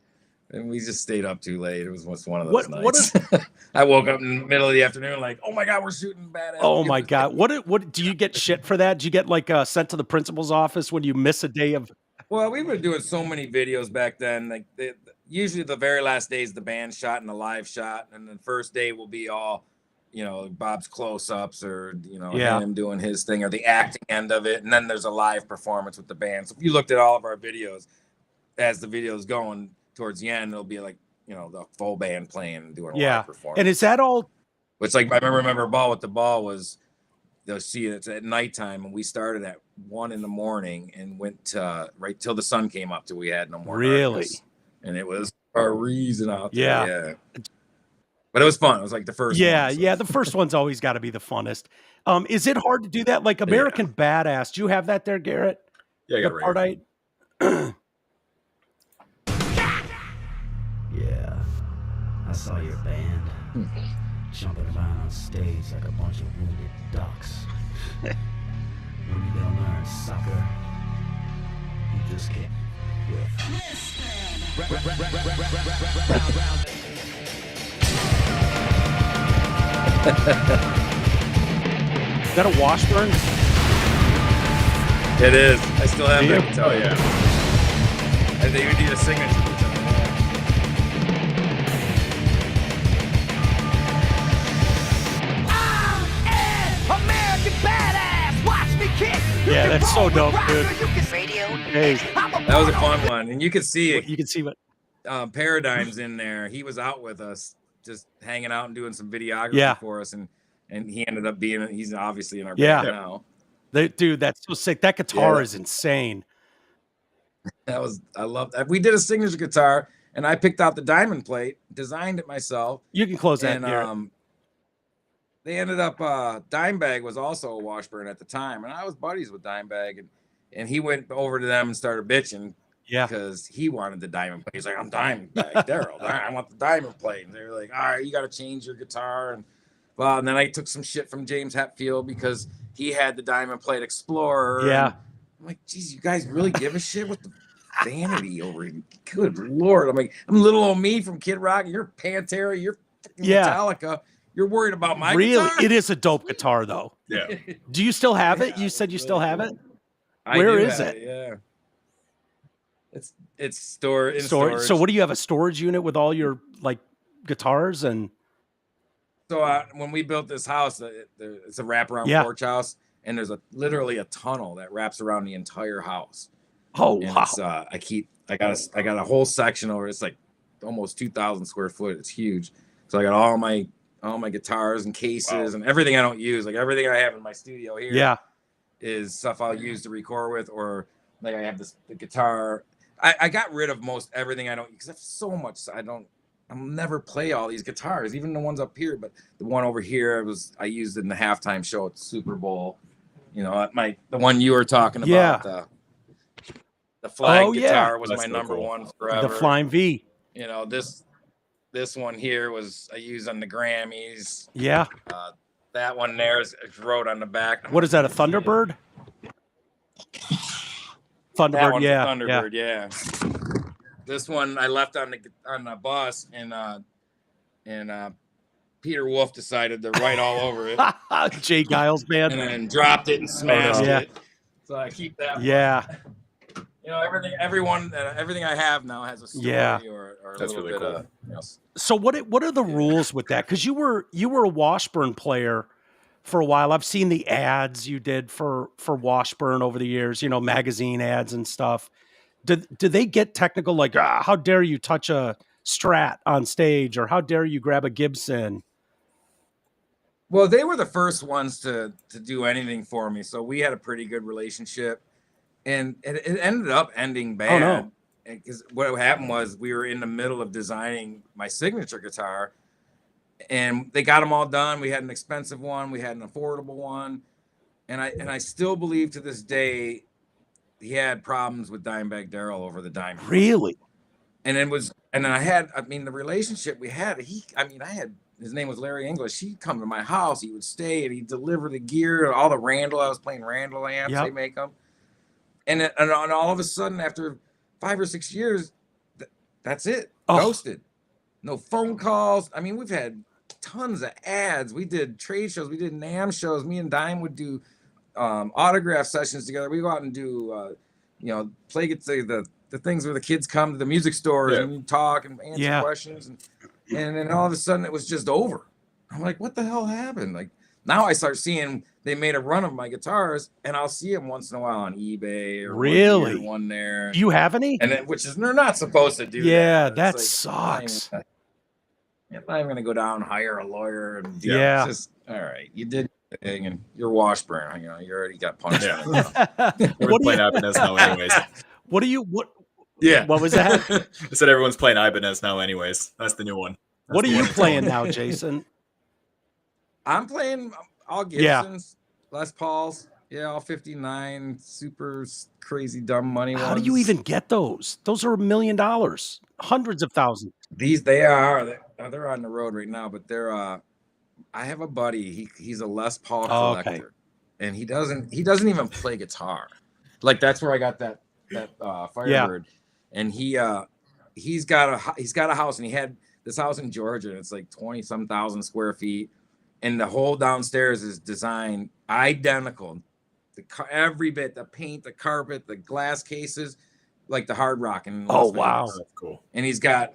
we just stayed up too late. It was one of those nights. I woke up in the middle of the afternoon like, oh my God, we're shooting Badass. Oh my God. What do you get shit for that? Do you get like sent to the principal's office when you miss a day of? Well, we were doing so many videos back then. Like usually the very last day is the band shot and the live shot, and the first day will be all, Bob's close-ups or, him doing his thing or the acting end of it. And then there's a live performance with the band. So if you looked at all of our videos, as the video is going towards the end, it'll be like, the full band playing and doing a live performance. And is that all? Which, like, I remember Ball with the Ball was, they'll see it's at nighttime, and we started at 1 a.m. and went right till the sun came up till we had no more. Really? Darkness. And it was a reason out there. Yeah. But it was fun. It was like the first one. Yeah. The first one's always got to be the funnest. Is it hard to do that? Like American Badass. Do you have that there, Garrett? Yeah, I got it right. Yeah. I saw your band jumping around on stage like a bunch of wounded ducks. When you don't learn soccer, you just get whipped. Is that a Washburn? It is. I still have that guitar. Oh, yeah. I think we need a signature guitar. I'm an American badass. Watch me kick. Yeah, that's so dope, dude. Hey. That was a fun one. And you could see it. You can see what Paradigm's in there. He was out with us, just hanging out and doing some videography for us. And he ended up he's obviously in our band now. Dude, that's so sick. That guitar is insane. I love that. We did a signature guitar, and I picked out the diamond plate, designed it myself. You can close that. And they ended up Dimebag was also a Washburn at the time, and I was buddies with Dimebag, and he went over to them and started bitching Yeah. Because he wanted the diamond plate. He's like, I'm Diamondback Daryl. I want the diamond plate. And they were like, all right, you got to change your guitar. And well, and then I took some shit from James Hetfield because he had the diamond plate Explorer. Yeah. And I'm like, geez, you guys really give a shit with the vanity over here? Good Lord. I'm like, I'm little old me from Kid Rock. You're Pantera. You're Metallica. You're worried about my guitar? It is a dope guitar, though. Yeah. Do you still have it? You said you still have it? I Where do is have it? Yeah. It's stored in storage. storage. So what do you have, a storage unit with all your like guitars? And so when we built this house, it's a wraparound porch house, and there's literally a tunnel that wraps around the entire house. Oh, and wow. I got a whole section over. It's like almost 2,000 square foot. It's huge. So I got all my guitars and cases and everything I don't use. Like everything I have in my studio here is stuff I'll use to record with, or like I have the guitar. I got rid of most everything I don't use because I have so much. I'll never play all these guitars, even the ones up here. But the one over here I used it in the halftime show at the Super Bowl. You know, the one you were talking about, the flag guitar was my number one forever. The Flying V. You know, this one here I used on the Grammys. Yeah. That one there is wrote on the back. What is that? A Thunderbird? Thunderbird, Thunderbird, yeah. This one I left on the bus, and Peter Wolf decided to write all over it. Jay Giles band. And then dropped it and smashed it. So I keep that one. Yeah. You know, everything I have now has a story or a That's little really bit cool. of. You know, So what are the rules with that? Because you were a Washburn player for a while. I've seen the ads you did for Washburn over the years, you know, magazine ads and stuff. Do they get technical, like, how dare you touch a Strat on stage, or how dare you grab a Gibson? Well, they were the first ones to do anything for me, so we had a pretty good relationship, and it ended up ending bad. Oh, no. Because what happened was we were in the middle of designing my signature guitar, and they got them all done. We had an expensive one, we had an affordable one, and I still believe to this day he had problems with Dimebag Daryl over the diamond. Really? And the relationship we had, his name was Larry English. He'd come to my house, he would stay, and he'd deliver the gear, all the Randall. I was playing Randall amps, they make them. And all of a sudden, after 5 or 6 years, that's it. Ghosted. No phone calls. I mean, we've had tons of ads. We did trade shows. We did NAMM shows. Me and Dime would do autograph sessions together. We go out and do, play the things where the kids come to the music stores and you talk and answer questions. And then all of a sudden it was just over. I'm like, what the hell happened? Like, now I start seeing they made a run of my guitars, and I'll see them once in a while on eBay or really one there. Do you have any? And then, they're not supposed to do. Yeah, that like, sucks. I'm not even gonna go down and hire a lawyer. And it's just all right. You did the thing, and you're Washburn. You know, you already got punched. We're playing Ibanez now, anyways. What? Yeah. What was that? I said everyone's playing Ibanez now, anyways. That's the new one. What are you playing now, Jason? I'm playing all Gibsons, Les Pauls, all 59, super crazy dumb money ones. How do you even get those? Those are $1 million, hundreds of thousands. They're on the road right now, but they're I have a buddy. He's a Les Paul collector, and he doesn't even play guitar. Like, that's where I got that Firebird, and he's got a house, and he had this house in Georgia, and it's like 20-some thousand square feet. And the whole downstairs is designed identical. Every bit, the paint, the carpet, the glass cases, like the Hard Rock. Wow. That's cool. And he's got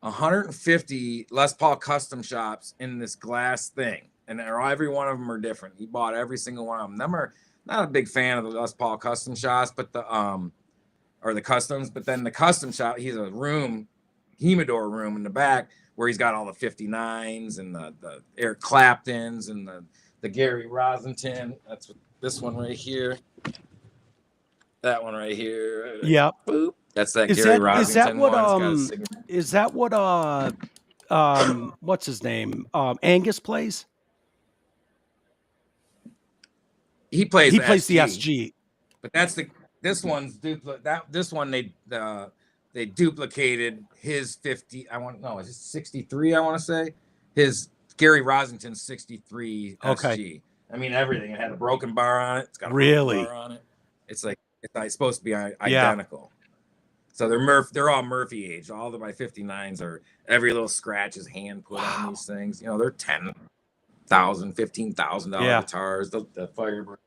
150 Les Paul custom shops in this glass thing. And every one of them are different. He bought every single one of them. Them are not a big fan of the Les Paul custom shops, but the customs. But then the custom shop, he's a humidor room in the back, where he's got all the 59s and the Eric Claptons and the Gary Rosenthal. That's what, this one right here. That one right here. Yeah. Boop. That's that Gary Rosenthal one. Is that what what's his name? Angus plays? He plays the SG. But that's this one's this one they duplicated his 50. Is it 63? I want to say his Gary Rosington's 63 Okay. SG. I mean everything. It had a broken bar on it. It's got a Really? broken bar on it. It's like it's supposed to be identical. So they're all Murphy aged. All the my 59s are every little scratch is hand put on these things. You know, they're $10,000, $15,000 guitars. The Firebird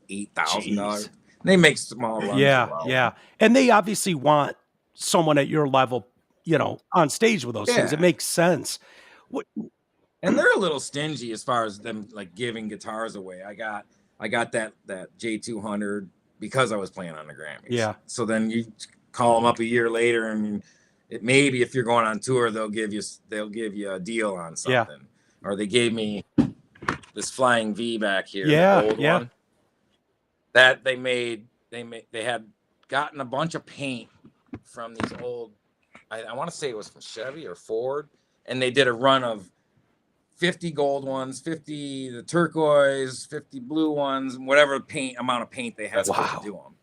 $8,000. They make small runs. Yeah. And they obviously want someone at your level, you know, on stage with those things. It makes sense. And they're a little stingy as far as them like giving guitars away. I got that J200 because I was playing on the Grammys. Yeah. So then you call them up a year later, and maybe if you're going on tour, they'll give you a deal on something. Yeah. Or they gave me this Flying V back here, the old one that they had gotten a bunch of paint from these old. I want to say it was from Chevy or Ford, and they did a run of 50 gold ones, 50 the turquoise, 50 blue ones, whatever amount of paint they had to do them.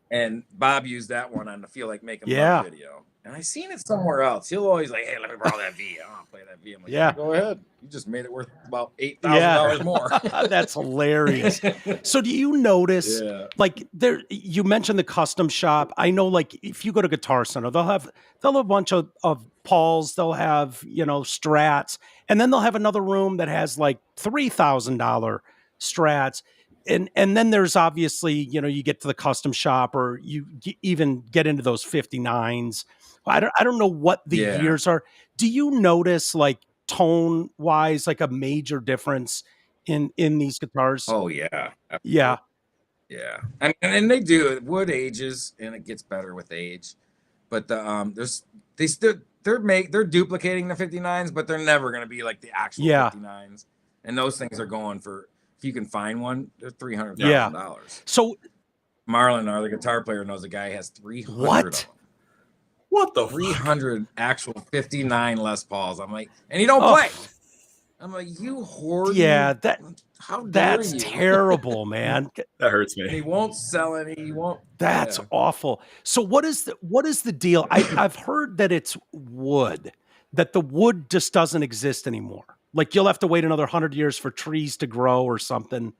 And Bob used that one on the Feel Like Making Love video. And I seen it somewhere else. He'll always like, hey, let me borrow that V. I'll play that V. I'm like, go ahead. You just made it worth about $8,000 more. That's hilarious. So do you notice, like you mentioned the custom shop. I know like if you go to Guitar Center, they'll have a bunch of Pauls, they'll have, you know, Strats, and then they'll have another room that has like $3,000 Strats. And then there's obviously, you know, you get to the custom shop or you even get into those 59s. I don't know what the years are. Do you notice like tone wise, like a major difference in these guitars? Oh yeah. Absolutely. Yeah. And they do. Wood ages and it gets better with age. But they're duplicating the 59s, but they're never going to be like the actual 59s. And those things are going for, if you can find one, they're $300,000. So Marlon, our guitar player, knows a guy has 300 of them. What the 300 actual 59 Les Pauls. I'm like, and he don't play. I'm like, you hoard. Yeah, that's terrible, man. That hurts me. And he won't sell any. He won't. That's awful. So what is the deal? I've heard that it's wood, that the wood just doesn't exist anymore. Like you'll have to wait another 100 years for trees to grow or something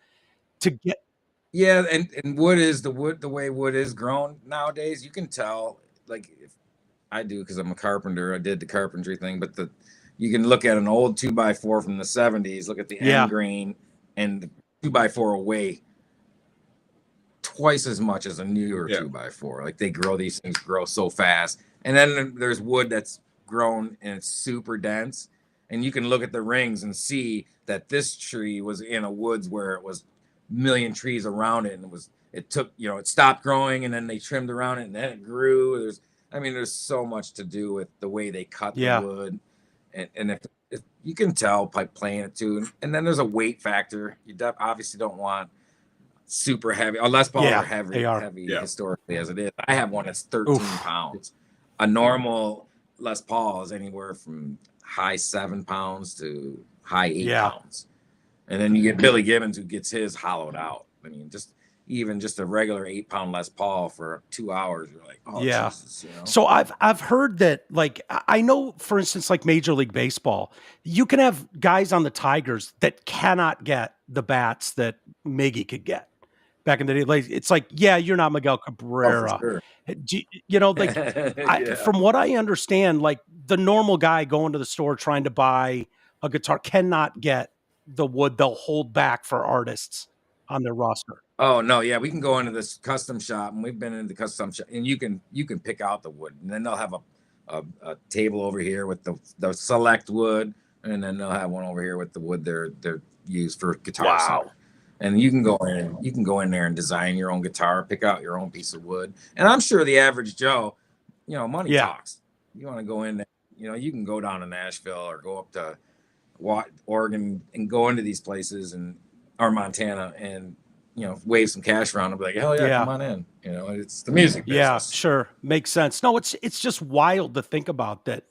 to get. Yeah, and wood is the way wood is grown nowadays. You can tell, like if I do because I'm a carpenter. I did the carpentry thing, but you can look at an old 2x4 from the 70s. Look at the end grain, and the 2x4 will weigh twice as much as a newer 2x4. Like these things grow so fast. And then there's wood that's grown and it's super dense. And you can look at the rings and see that this tree was in a woods where it was a million trees around it, and it stopped growing, and then they trimmed around it, and then it grew. There's so much to do with the way they cut the wood, and if you can tell by playing it too. And then there's a weight factor. You obviously don't want super heavy. Les Pauls are heavy historically as it is. I have one that's 13 pounds. A normal Les Paul is anywhere from high 7 pounds to high 8 pounds. And then you get Billy Gibbons, who gets his hollowed out. I mean, just a regular 8-pound Les Paul for 2 hours, you're like, oh Jesus, you know? So I've heard that, like, I know, for instance, like Major League Baseball, you can have guys on the Tigers that cannot get the bats that Miggy could get back in the day. Like, it's like, you're not Miguel Cabrera. Oh, for sure. You know, like from what I understand, like the normal guy going to the store trying to buy a guitar cannot get the wood they'll hold back for artists on their roster. Oh no, we can go into this custom shop, and we've been in the custom shop, and you can pick out the wood, and then they'll have a table over here with the select wood, and then they'll have one over here with the wood they're used for guitar. Wow. And you can go in there and design your own guitar, pick out your own piece of wood. And I'm sure the average Joe, money talks. You want to go in there, you can go down to Nashville or go up to Oregon and go into these places or Montana and, wave some cash around and be like, hell yeah, come on in. It's the music business. Yeah, sure. Makes sense. No, it's just wild to think about that.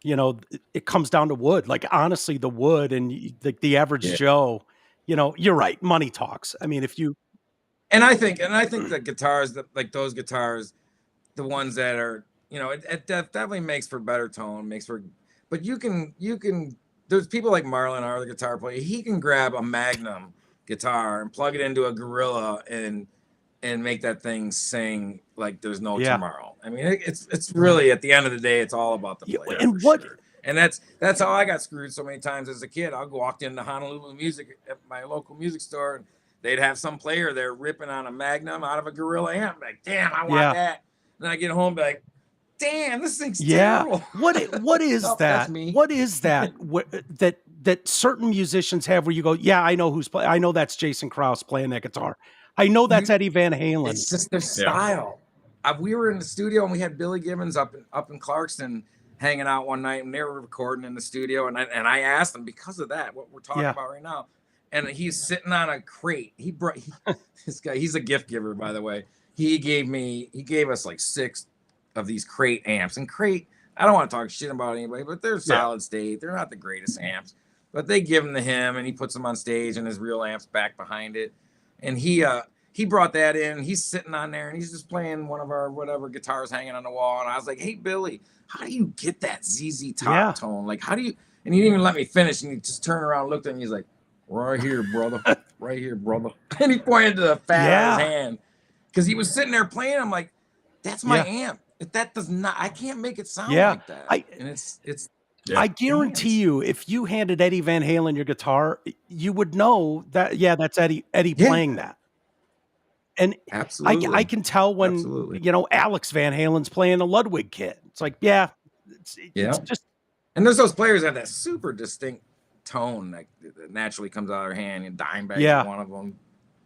It comes down to wood. Like, honestly, the wood and the average Joe, you're right. Money talks. I mean, And I think the guitars, like those guitars, the ones that are, it definitely makes for better tone, but you can, there's people like Marlon, our guitar player, he can grab a Magnum guitar and plug it into a Gorilla and make that thing sing like there's no tomorrow. I mean, it's really, at the end of the day, it's all about the player. And sure. And that's how I got screwed so many times as a kid. I'll walk into Honolulu Music at my local music store, and they'd have some player there ripping on a Magnum out of a Gorilla amp. I'm like, damn, I want that. And then I get home and be like, damn, this thing's terrible. What is that? What is that that certain musicians have where you go, yeah, I know who's playing. I know that's Jason Krause playing that guitar. I know that's Eddie Van Halen. It's just their style. We were in the studio and we had Billy Gibbons up in Clarkston hanging out one night, and they were recording in the studio. And I asked him, because of that, what we're talking about right now. And he's sitting on a crate. This guy, he's a gift giver, by the way. He gave us like 6 of these crate amps. And crate, I don't want to talk shit about anybody, but they're solid state. They're not the greatest amps, but they give them to him, and he puts them on stage, and his real amps back behind it. And he brought that in. He's sitting on there, and he's just playing one of our whatever guitars hanging on the wall. And I was like, hey, Billy, how do you get that ZZ Top tone? Like, how do you? And he didn't even let me finish. And he just turned around, looked at me. He's like, right here, brother. Right here, brother. And he pointed to the fat of his hand, because he was sitting there playing. I'm like, that's my amp. If that does not, I can't make it sound like that. And it's. I guarantee you, if you handed Eddie Van Halen your guitar, you would know that. Yeah, that's Eddie playing that. And absolutely, I can tell when Alex Van Halen's playing a Ludwig kit. It's like, it's just. And there's those players that have that super distinct tone that naturally comes out of their hand. And Dimebag is one of them.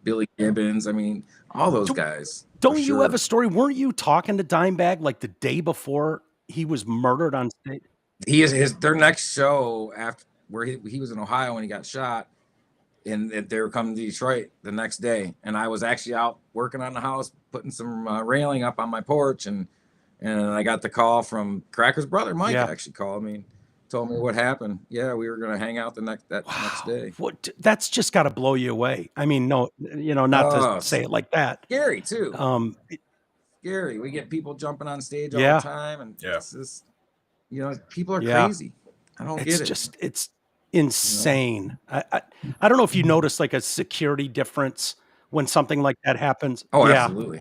Billy Gibbons. I mean, all those guys. Don't you have a story? Weren't you talking to Dimebag like the day before he was murdered on stage? Their next show after where he was in Ohio when he got shot. And they were coming to Detroit the next day, and I was actually out working on the house, putting some railing up on my porch, and I got the call from Cracker's brother, Mike. Actually called me, and told me what happened. Yeah, we were going to hang out the next day. That's just got to blow you away. I mean, not to say it like that. Scary too. Scary. We get people jumping on stage all the time, and it's just, people are crazy. I don't get it. It's insane. I don't know if you notice like a security difference when something like that happens. Oh, absolutely.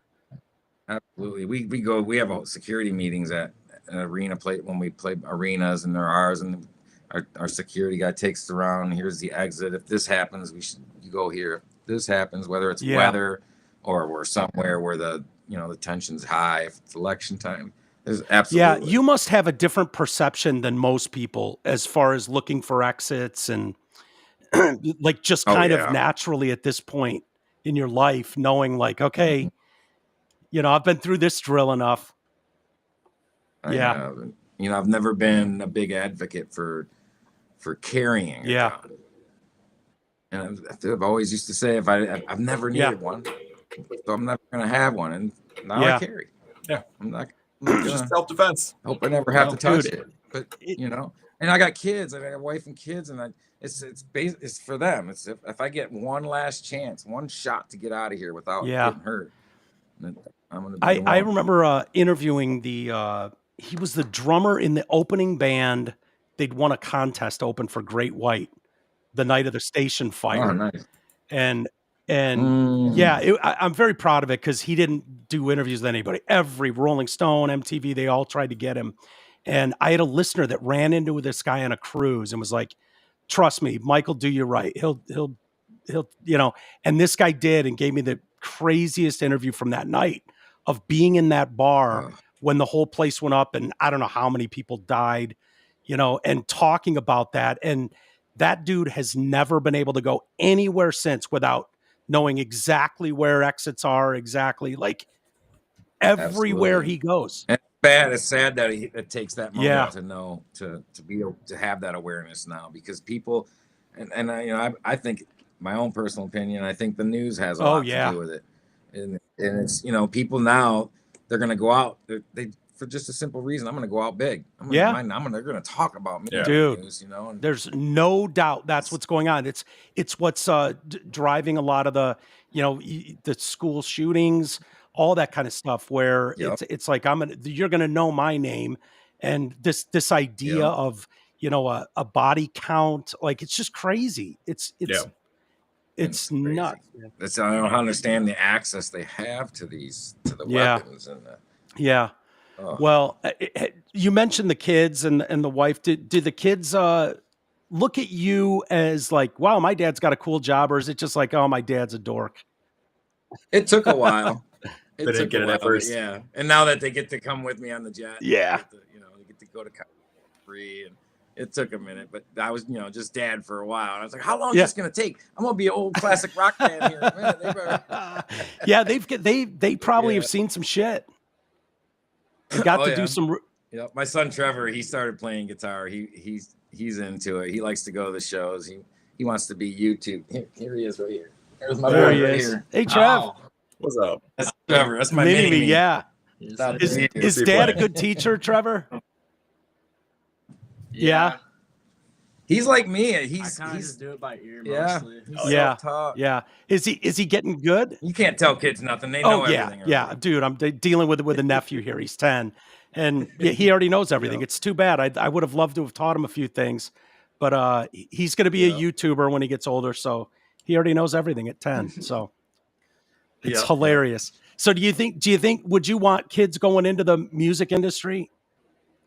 Absolutely. We have security meetings at an arena when we play arenas, and they're ours, and our security guy takes it around. Here's the exit. If this happens, you go here. If this happens, whether it's weather or we're somewhere where the tension's high, if it's election time. Absolutely. Yeah, you must have a different perception than most people as far as looking for exits and like just kind of naturally at this point in your life, knowing like, okay, I've been through this drill enough. I have. I've never been a big advocate for carrying a gun. And I've always used to say I've never needed one, so I'm never going to have one. And now I carry. Yeah, I'm not. Just self-defense. Hope I never have to touch it. But and I got kids. I got a wife and kids, and it's for them. It's if I get one last chance, one shot to get out of here without getting hurt, then I'm gonna. I remember interviewing he was the drummer in the opening band. They'd won a contest open for Great White the night of the station fire. Oh, nice. And I'm very proud of it because he didn't do interviews with anybody. Every Rolling Stone, MTV, they all tried to get him. And I had a listener that ran into this guy on a cruise and was like, trust me, Michael, do you right. He'll, and this guy did, and gave me the craziest interview from that night of being in that bar when the whole place went up and I don't know how many people died, and talking about that. And that dude has never been able to go anywhere since without knowing exactly where exits are, exactly like everywhere he goes. And it's sad that it takes that moment to know, to be able to have that awareness now, because people, and I think my own personal opinion, I think the news has a lot to do with it. And it's, people now, they're going to go out. They for just a simple reason. I'm going to go out big. Yeah. They're going to talk about me. Dude, News, you know. And there's no doubt that's what's going on. It's what's driving a lot of the, you know, the school shootings, all that kind of stuff where it's like you're going to know my name, and this idea of, you know, a body count, like it's just crazy. It's nuts. That's, I don't understand the access they have to the weapons and Well, you mentioned the kids and the wife. Did the kids look at you as like, wow, my dad's got a cool job, or is it just like, oh, my dad's a dork? It took a while. They didn't get it at first. Yeah, and now that they get to come with me on the jet, they get to go to free, and it took a minute, but I was, you know, just dad for a while. And I was like, how long is this going to take? I'm going to be an old classic rock band here. Man, they probably have seen some shit. They got to do some. Yeah, my son Trevor, he started playing guitar. He's into it. He likes to go to the shows. He wants to be YouTube. Here he is, right here. There's my boy right here. Hey, Trev. Oh. What's up? That's Trevor. That's my mini-me. mini-me. Yeah. Is dad a good teacher, Trevor? Yeah. He's like me. I kind of just do it by ear mostly. Yeah. Is he getting good? You can't tell kids nothing. They know everything. Yeah, dude. I'm dealing with a nephew here. He's 10, and he already knows everything. It's too bad. I would have loved to have taught him a few things, but he's going to be a YouTuber when he gets older. So he already knows everything at 10. So it's hilarious. So do you think would you want kids going into the music industry,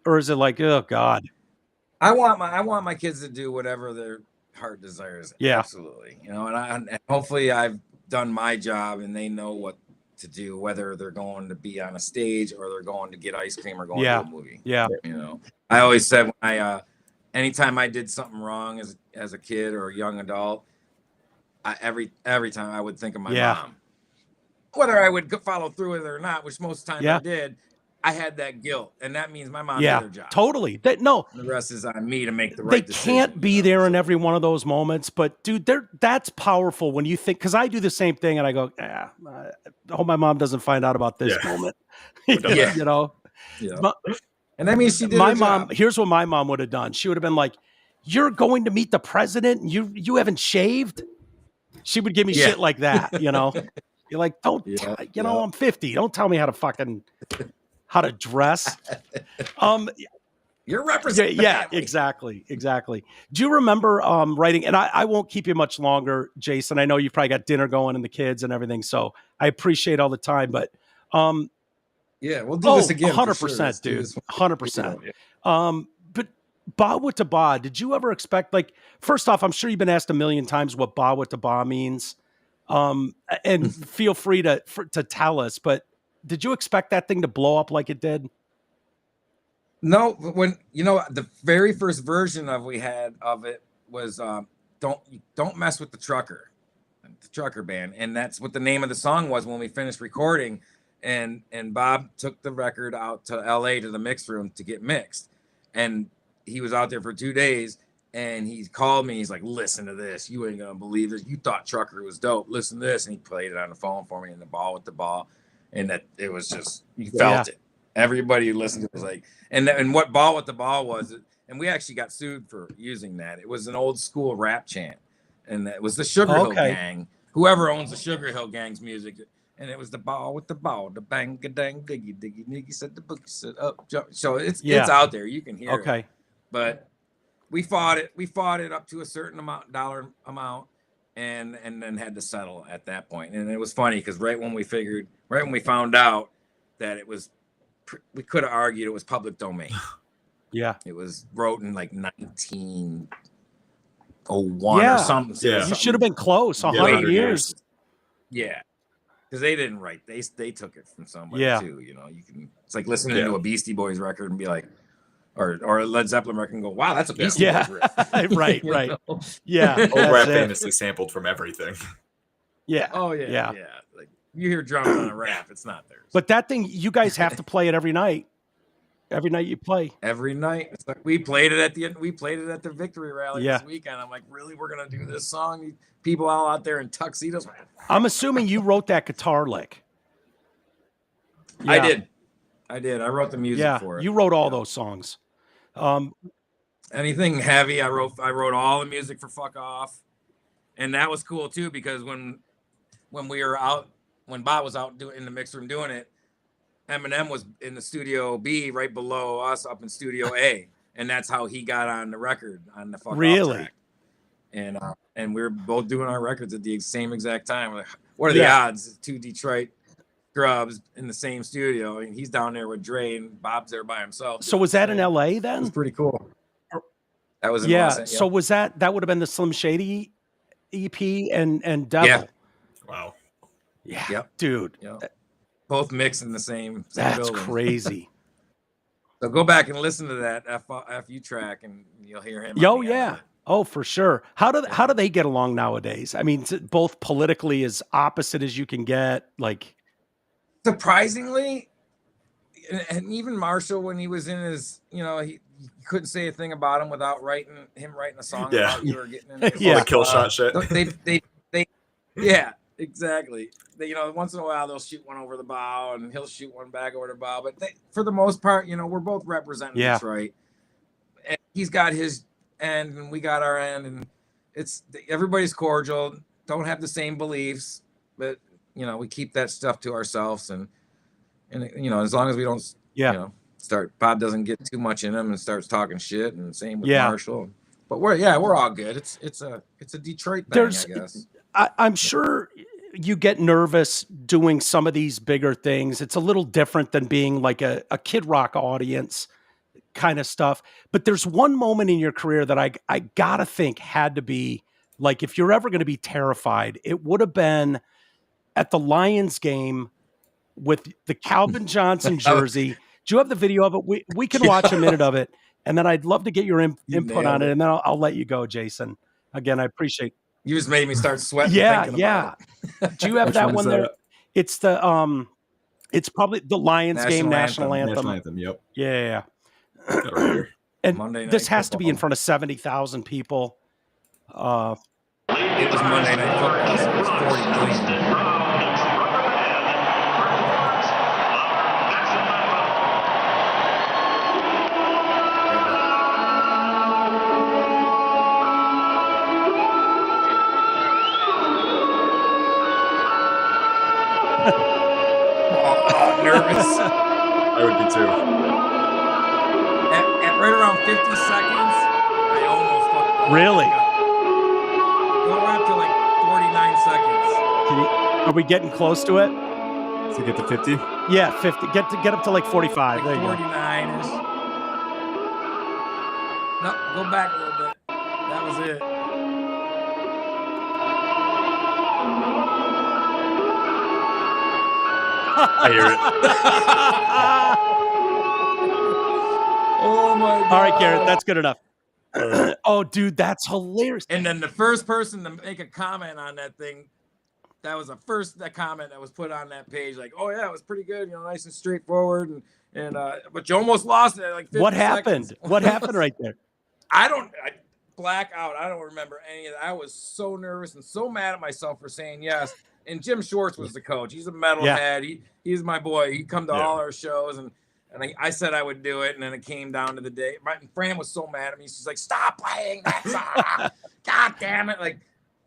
or is it like, oh God? I want my kids to do whatever their heart desires. Yeah, absolutely. You know, and hopefully I've done my job and they know what to do, whether they're going to be on a stage or they're going to get ice cream or going to a movie. Yeah. You know, I always said when anytime I did something wrong as a kid or a young adult, every time I would think of my mom. Whether I would follow through with it or not, which most times I did, I had that guilt, and that means my mom did her job. Totally. The rest is on me to make the right decision. They can't be there in every one of those moments, but dude, that's powerful when you think, because I do the same thing, and I go, I hope my mom doesn't find out about this moment. You know? Yeah. And that means she did my her mom, job. Here's what my mom would have done. She would have been like, you're going to meet the president, and you haven't shaved? She would give me shit like that, you know? You're like, I'm 50. Don't tell me how to dress. You're representing. Yeah, exactly. Do you remember writing? And I won't keep you much longer, Jason. I know you've probably got dinner going and the kids and everything. So I appreciate all the time. But we'll do this again. 100%, dude. 100%. But Ba Wata Ba, did you ever expect? Like, first off, I'm sure you've been asked a million times what Ba Wata Ba means. And feel free to tell us, but did you expect that thing to blow up like it did? No, when the very first version we had of it was don't mess with the trucker band, and that's what the name of the song was when we finished recording. And Bob took the record out to LA to the mix room to get mixed, and he was out there for 2 days. And he called me. He's like, listen to this. You ain't going to believe it. You thought Trucker was dope. Listen to this. And he played it on the phone for me in the Ball with the Ball. And that it was just, you felt it. Everybody who listened to it was like, and what Ball with the Ball was, and we actually got sued for using that. It was an old school rap chant. And it was the Sugar Hill Gang. Whoever owns the Sugar Hill Gang's music. And it was the Ball with the Ball, the bang, dang, diggy, niggy said the book said up, jump. So it's out there. You can hear it. But we fought it up to a certain dollar amount, and then had to settle at that point. And it was funny because right when we found out that it was, we could have argued it was public domain. It was wrote in like 1901 or something. You should have been close. 100 years. Yeah, because they didn't write. They took it from somebody too. You know, it's like listening to a Beastie Boys record and be like, or a Led Zeppelin record and go, wow, that's a Beastie Boys riff. Right. Yeah. Old rap famously sampled from everything. Yeah. Oh, yeah. Like, you hear drums on a rap, it's not theirs. But that thing, you guys have to play it every night. Every night you play. Every night. It's like we played it at the Victory Rally this weekend. I'm like, really? We're going to do this song? People all out there in tuxedos? I'm assuming you wrote that guitar lick. I did. I did. I wrote the music for it. You wrote all those songs. Anything heavy, I wrote all the music for Fuck Off. And that was cool too, because when we were out, when Bob was out in the mix room doing it, Eminem was in the studio B right below us up in studio A. And that's how he got on the record on the Fuck Off track. And we were both doing our records at the same exact time. We're like, what are the odds? Two Detroit grubs in the same studio, and he's down there with Dre, and Bob's there by himself. So was that in LA then? It was pretty cool. That was in Los Angeles, So was that would have been the Slim Shady EP and Devil? Yeah. Wow. Yeah. Yep. Dude. Yep. Both mixed in the same That's building. crazy. So go back and listen to that FU track, and you'll hear him. Oh yeah. Oh, for sure. How do they get along nowadays? I mean, both politically as opposite as you can get. Like, surprisingly, and even Marshall, when he was in his, he couldn't say a thing about him without writing a song about you or getting in. All the kill shot shit. Yeah, exactly. Once in a while they'll shoot one over the bow, and he'll shoot one back over the bow. But for the most part, we're both representing Detroit, and he's got his end, and we got our end, and everybody's cordial. Don't have the same beliefs, but we keep that stuff to ourselves, and as long as we don't, start. Bob doesn't get too much in him and starts talking shit, and same with Marshall. But we're all good. It's a Detroit thing, I guess. I'm sure you get nervous doing some of these bigger things. It's a little different than being like a Kid Rock audience kind of stuff. But there's one moment in your career that I gotta think had to be like, if you're ever going to be terrified, it would have been at the Lions game with the Calvin Johnson jersey. Do you have the video of it? We can watch a minute of it, and then I'd love to get your input on it, and then I'll let you go, Jason. Again, I appreciate. You just made me start sweating. Yeah. Do you have that one there? It's the it's probably the Lions game national anthem. National anthem. Yep. Yeah. And this has to be in front of 70,000 people. It was Monday Night Football, so it was 40 million. Nervous. I would be too. At right around 50 seconds, I almost fucked up. Really? Going up to like 49 seconds. Are we getting close to it? To get to 50? Yeah, 50. Get up to like 45. Like there you 49 ish. No, go back a little bit. That was it. I hear it. Oh my God. All right, Garrett, that's good enough. Oh, dude, that's hilarious. And then the first person to make a comment on that thing, that was that comment that was put on that page, like, oh yeah, it was pretty good, nice and straightforward, and but you almost lost it at like 50 What happened? seconds. What happened right there? I black out. I don't remember any of that. I was so nervous and so mad at myself for saying yes. And Jim Shorts was the coach. He's a metalhead. He's my boy. He'd come to all our shows, and I said I would do it, and then it came down to the day. Fran was so mad at me. She's like, "Stop playing that song! God damn it!" Like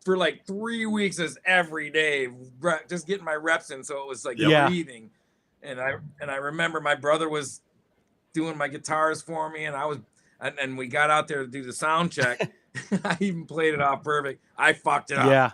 for like 3 weeks, is every day, just getting my reps in. So it was like breathing. And I remember my brother was doing my guitars for me, and we got out there to do the sound check. I even played it off perfect. I fucked it up. Yeah.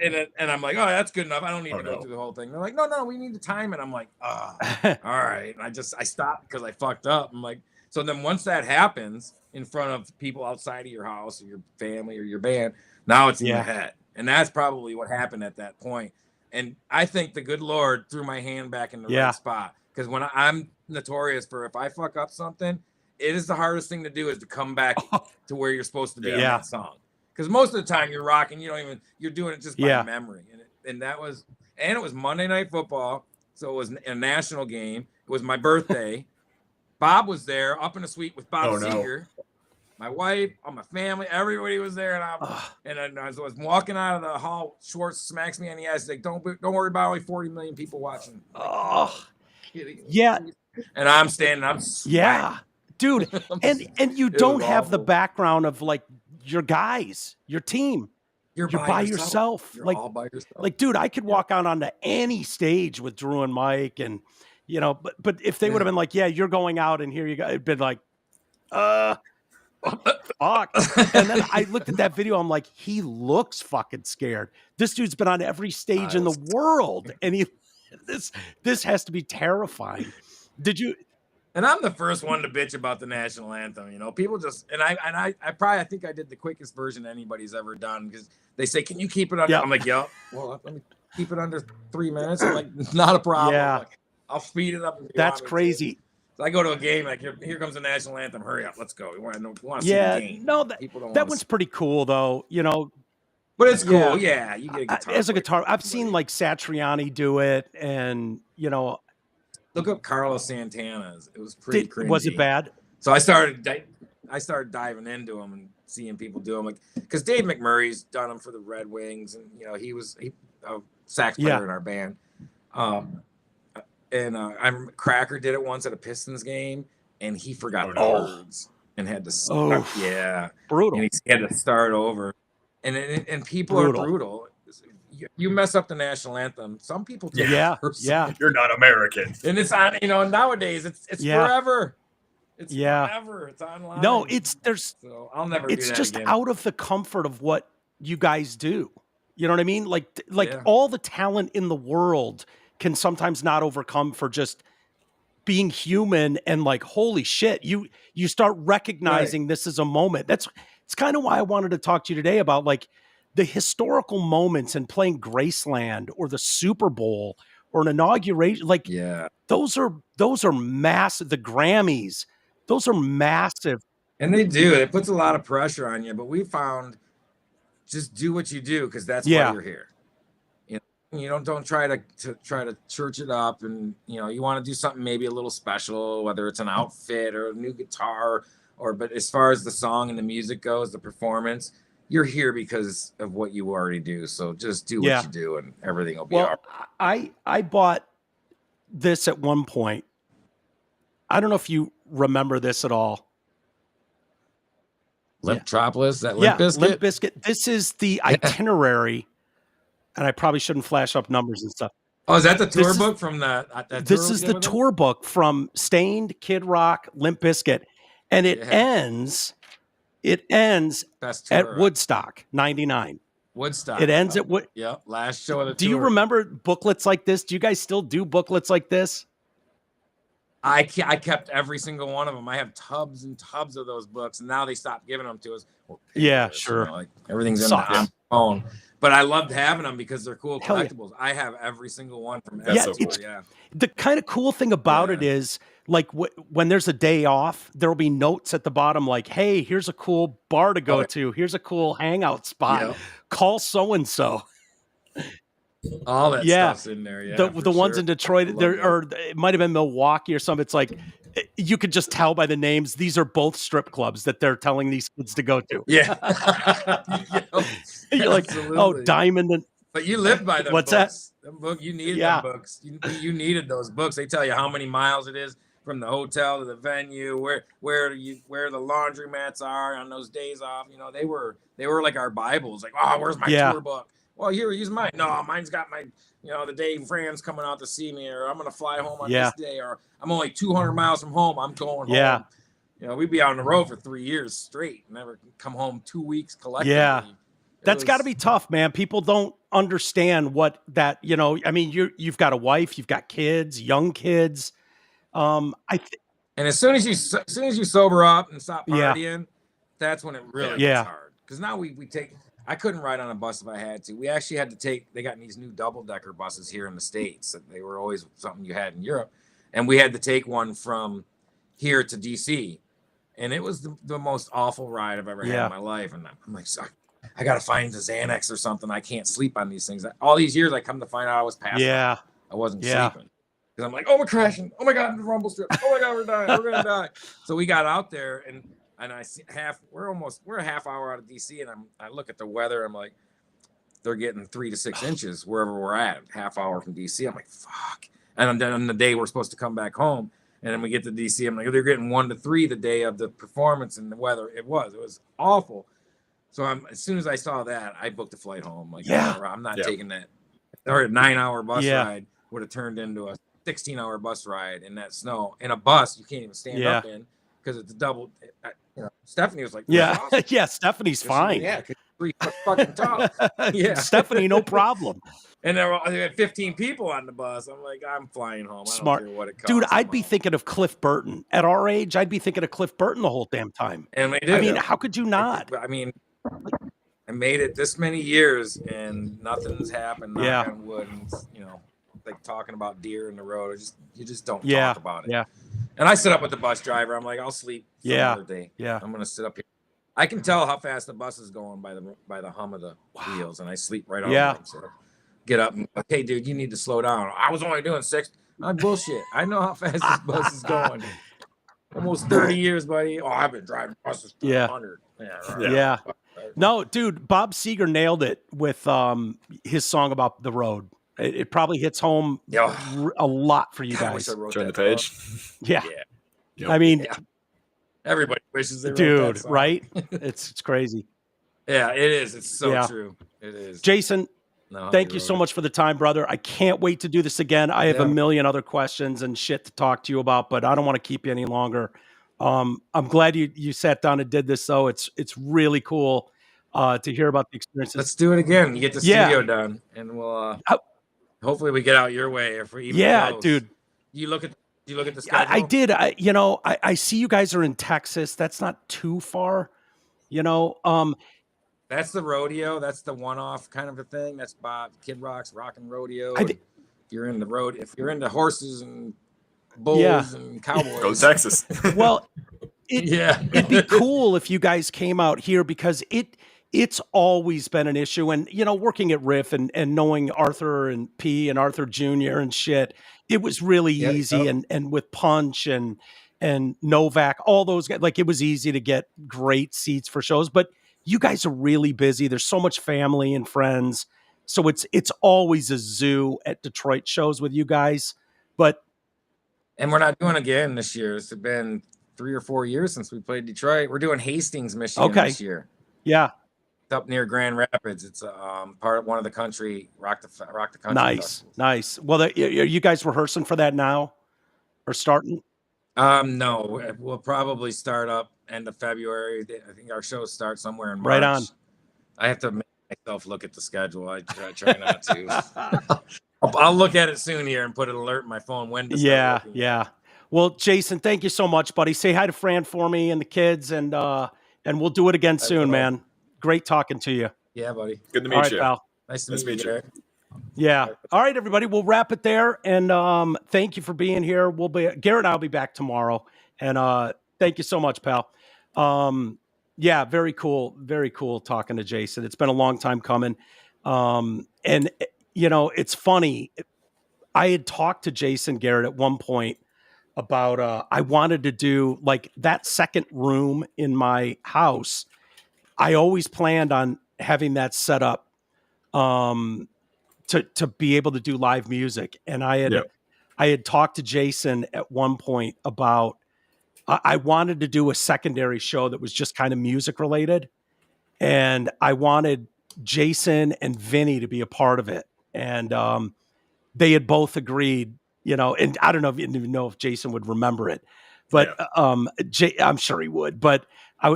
And I'm like, oh, that's good enough. I don't need to go through the whole thing. They're like, no, we need to time it. I'm like, all right. And I stopped because I fucked up. I'm like, so then once that happens in front of people outside of your house or your family or your band, now it's in your head. And that's probably what happened at that point. And I think the good Lord threw my hand back in the right spot. Because when I'm notorious for, if I fuck up something, it is the hardest thing to do is to come back to where you're supposed to be in that song. Because most of the time you're rocking, you're doing it just by memory. And it was Monday Night Football. So it was a national game. It was my birthday. Bob was there up in the suite with Bob Seger. My wife, all my family, everybody was there. And I was walking out of the hall. Schwartz smacks me on the ass. He's like, don't worry about only 40 million people watching. Oh, kidding? Yeah. And I'm standing, I'm sweating. Yeah, dude. And you don't have the background of like your guys, your team. You're by yourself. You're like, all by yourself. Like, dude, I could walk out onto any stage with Drew and Mike, and but if they would have been like, yeah, you're going out, and here you go, it'd been like, fuck. And then I looked at that video. I'm like, he looks fucking scared. This dude's been on every stage in the world, and this has to be terrifying. Did you? And I'm the first one to bitch about the national anthem. People just I think I did the quickest version anybody's ever done, because they say, "Can you keep it under?" I'm like, "Yep." Well, let me keep it under 3 minutes. I'm like, not a problem. Yeah. Like, I'll speed it up. That's crazy. So I go to a game like, here comes the national anthem. Hurry up, let's go. We want to see the game. No, that one's pretty cool though. But it's cool. Yeah, you get a guitar. As a guitar, I've seen like Satriani do it, and look up Carlos Santana's. It was pretty cringy. Was it bad? So I started diving into them and seeing people do them, like, because Dave McMurray's done them for the Red Wings, and he was a sax player in our band. Cracker did it once at a Pistons game, and he forgot the words and had to start. Brutal. And he had to start over, and people are brutal. You mess up the national anthem, some people take it personally. You're not American. And it's on, nowadays it's forever. It's forever. It's online. No, so I'll never do that it's just again. out of the comfort of what you guys do. You know what I mean? Like all the talent in the world can sometimes not overcome for just being human, and like, holy shit, you start recognizing this is a moment. It's kind of why I wanted to talk to you today about like the historical moments and playing Graceland or the Super Bowl or an inauguration. Like, those are massive. The Grammys, those are massive. And they do. It puts a lot of pressure on you, but we found, just do what you do, because that's why you're here. You don't try to church it up, and you want to do something maybe a little special, whether it's an outfit or a new guitar, but as far as the song and the music goes, the performance, you're here because of what you already do. So just do what you do, and everything will be all right. I bought this at one point. I don't know if you remember this at all. Limptropolis, that Limp Bizkit? Limp Bizkit. This is the itinerary, and I probably shouldn't flash up numbers and stuff. Oh, is that the tour book from that? This is the tour book from Stained, Kid Rock, Limp Bizkit, and it ends at Woodstock '99. Woodstock. It ends at last show of the tour. Do you remember booklets like this? Do you guys still do booklets like this? I kept every single one of them. I have tubs and tubs of those books, and now they stopped giving them to us. Sure. Like everything's in the phone. But I loved having them because they're cool collectibles. I have every single one from every tour. The kind of cool thing about it is, like, when there's a day off, there will be notes at the bottom like, hey, here's a cool bar to go to. Here's a cool hangout spot. Call so-and-so. All that stuff's in there. Yeah, the ones in Detroit, or it might have been Milwaukee or something. It's like, you could just tell by the names. These are both strip clubs that they're telling these kids to go to. You're like, oh, Diamond. But you lived by them. What's books. Them book, you needed them books. You needed those books. They tell you how many miles it is from the hotel to the venue, where the laundromats are on those days off. They were like our Bibles. Like, oh, where's my tour book? Well, here, use mine. No, mine's got my, the day Fran's coming out to see me, or I'm going to fly home on this day, or I'm only 200 miles from home. I'm going home. We'd be out on the road for 3 years straight, never come home 2 weeks collectively. Yeah. That's got to be tough, man. People don't understand what that, I mean, you've got a wife, you've got kids, young kids. And as soon as you sober up and stop partying, that's when it really gets hard. Because now we take. I couldn't ride on a bus if I had to. We actually had to take. They got these new double-decker buses here in the States. They were always something you had in Europe, and we had to take one from here to DC, and it was the most awful ride I've ever had in my life. And I'm like, I got to find the Xanax or something. I can't sleep on these things. All these years, I come to find out I was passed out. I wasn't sleeping. Because I'm like, oh, we're crashing. Oh, my God, the rumble strip. Oh, my God, we're dying. We're going to die. So we got out there, and I see we're a half hour out of DC, and I look at the weather. I'm like, they're getting 3 to 6 inches wherever we're at, half hour from DC. I'm like, fuck. And then on the day we're supposed to come back home, and then we get to DC, I'm like, they're getting 1 to 3 the day of the performance, and the weather, it was awful. So as soon as I saw that, I booked a flight home. Like, I'm not taking that. Or a 9-hour bus ride would have turned into a 16-hour bus ride in that snow. In a bus, you can't even stand up in because it's double. Stephanie was like, awesome. Stephanie's fine. Yeah, 3 foot fucking tall. Stephanie, no problem. And there had 15 people on the bus. I'm like, I'm flying home. Smart. I don't care what it costs. Dude, I'd be thinking of Cliff Burton. At our age, I'd be thinking of Cliff Burton the whole damn time. And we did. I mean, how could you not? I mean, I made it this many years and nothing's happened. Knock on wood. And, like talking about deer in the road. You just don't talk about it. Yeah. And I sit up with the bus driver. I'm like, I'll sleep some other day. Yeah. I'm gonna sit up here. I can tell how fast the bus is going by the hum of the wheels, and I sleep right on them. So get up and okay, dude, you need to slow down. I was only doing 6. I'm bullshit. I know how fast this bus is going. Almost 30 years, buddy. Oh, I've been driving buses for 100. Yeah. No, dude, Bob Seger nailed it with his song about the road. It probably hits home a lot for you guys. Turn the page. Yeah. I mean, everybody wishes they wrote dude, that song. Right? It's crazy. Yeah, it is. It's so true. It is. Jason, thank you so much for the time, brother. I can't wait to do this again. I have a million other questions and shit to talk to you about, but I don't want to keep you any longer. I'm glad you sat down and did this, though. It's really cool to hear about the experiences. Let's do it again. You get the studio done, and we'll hopefully we get out your way if we even close. Dude. You look at the schedule. I did. I see you guys are in Texas. That's not too far. That's the rodeo. That's the one-off kind of a thing. That's Bob Kid Rock's Rockin' Rodeo. If you're in the road, if you're into horses and bulls and cowboys, go Texas. Well, it'd be cool if you guys came out here because it's always been an issue. And, working at Riff and knowing Arthur and P and Arthur Jr. and shit, it was really easy. And with Punch and Novak, all those guys, like it was easy to get great seats for shows. But you guys are really busy. There's so much family and friends. So it's always a zoo at Detroit shows with you guys. And we're not doing again this year. It's been 3 or 4 years since we played Detroit. We're doing Hastings, Michigan this year. Yeah. Up near Grand Rapids. It's part of one of the country rock the country. Nice. Well, are you guys rehearsing for that now, or starting? No, we'll probably start up end of February. I think our shows start somewhere in March. Right on. I have to make myself look at the schedule. I try not to. I'll look at it soon here and put an alert in my phone when to start looking. Yeah. Well, Jason, thank you so much, buddy. Say hi to Fran for me and the kids, and we'll do it again soon, man. Great talking to you. Yeah, buddy. Good to meet you. Pal. Nice to meet you. Yeah. All right, everybody. We'll wrap it there. And thank you for being here. Garrett and I'll be back tomorrow. And thank you so much, pal. Yeah, very cool. Very cool talking to Jason. It's been a long time coming. And it's funny. I had talked to Jason Garrett at one point about I wanted to do like that second room in my house. I always planned on having that set up to be able to do live music. And I had talked to Jason at one point about I wanted to do a secondary show that was just kind of music related. And I wanted Jason and Vinny to be a part of it. And they had both agreed, and I don't know if Jason would remember it, but I'm sure he would. But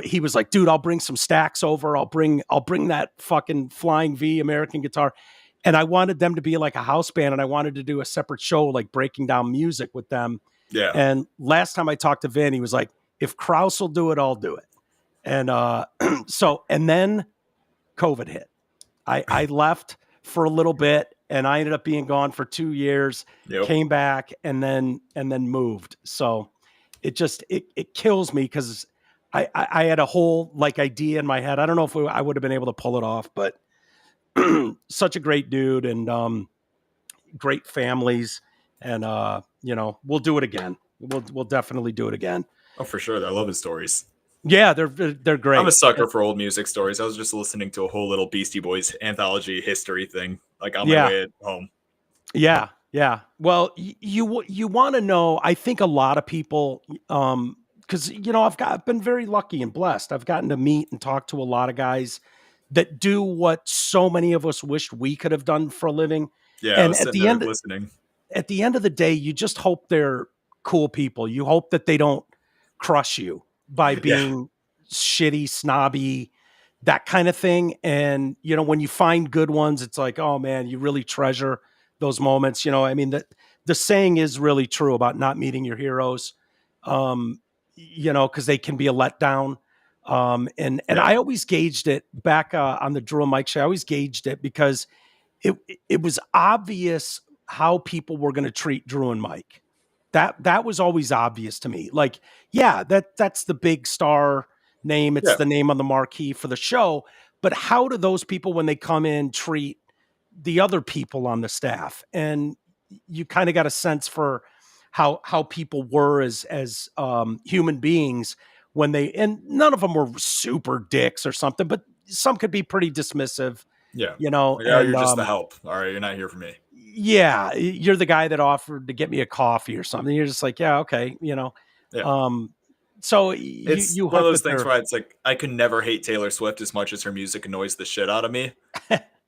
he was like, dude, I'll bring some stacks over. I'll bring that fucking Flying V American guitar. And I wanted them to be like a house band, and I wanted to do a separate show, like breaking down music with them. Yeah. And last time I talked to Vin, he was like, if Krause will do it, I'll do it. And and then COVID hit. I left for a little bit, and I ended up being gone for 2 years, came back, and then moved. So it kills me because I had a whole idea in my head. I don't know if I would have been able to pull it off, but such a great dude and great families. And, we'll do it again. We'll definitely do it again. Oh, for sure. I love his stories. Yeah, they're great. I'm a sucker for old music stories. I was just listening to a whole little Beastie Boys anthology history thing, on my way at home. Yeah. Yeah. Well, you want to know, I think a lot of people, because, I've been very lucky and blessed. I've gotten to meet and talk to a lot of guys that do what so many of us wished we could have done for a living. Yeah, I And was sitting there listening. At the end of the day, you just hope they're cool people. You hope that they don't crush you by being shitty, snobby, that kind of thing. And, when you find good ones, it's like, oh man, you really treasure those moments. I mean, the saying is really true about not meeting your heroes, because they can be a letdown. And I always gauged it back on the Drew and Mike show. I always gauged it because it was obvious how people were going to treat Drew and Mike. That was always obvious to me. Like, yeah, that's the big star name. It's the name on the marquee for the show. But how do those people, when they come in, treat the other people on the staff? And you kind of got a sense for how people were as human beings when and none of them were super dicks or something, but some could be pretty dismissive. Yeah. Like, you're just the help. All right. You're not here for me. Yeah. You're the guy that offered to get me a coffee or something. You're just like, yeah, okay. Yeah. So it's you one of those things where it's like, I can never hate Taylor Swift as much as her music annoys the shit out of me.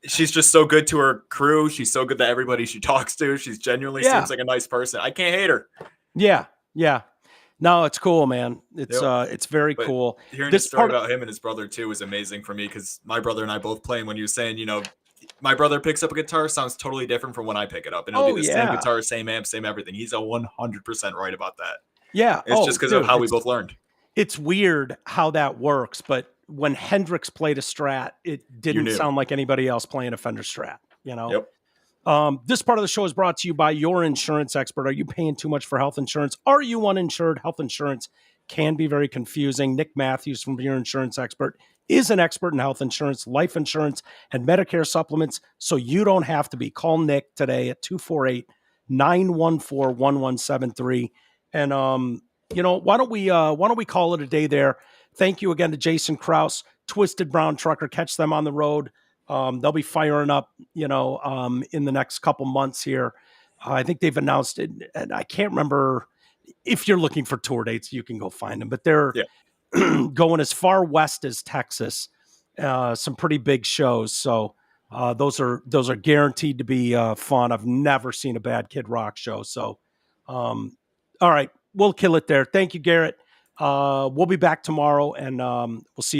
She's just so good to her crew. She's so good to everybody she talks to. She's genuinely seems like a nice person. I can't hate her. Yeah. Yeah. No, it's cool, man. It's very cool. Hearing this story about him and his brother too is amazing for me because my brother and I both play. And when you were saying, my brother picks up a guitar, sounds totally different from when I pick it up, and it'll be the same guitar, same amp, same everything. He's 100% right about that. Yeah, it's just because of how we both learned. It's weird how that works, but when Hendrix played a Strat, it didn't sound like anybody else playing a Fender Strat. Yep. This part of the show is brought to you by your insurance expert. Are you paying too much for health insurance? Are you uninsured? Health insurance can be very confusing. Nick Matthews from Your Insurance Expert is an expert in health insurance, life insurance, and Medicare supplements, so you don't have to be. Call Nick today at 248-914-1173. And why don't we call it a day there? Thank you again to Jason Krause, Twisted Brown Trucker. Catch them on the road. They'll be firing up, in the next couple months here. I think they've announced it, and I can't remember if you're looking for tour dates, you can go find them, but they're going as far west as Texas, some pretty big shows. So those are guaranteed to be fun. I've never seen a Bad Kid Rock show. So, all right, we'll kill it there. Thank you, Garrett. We'll be back tomorrow, and we'll see you.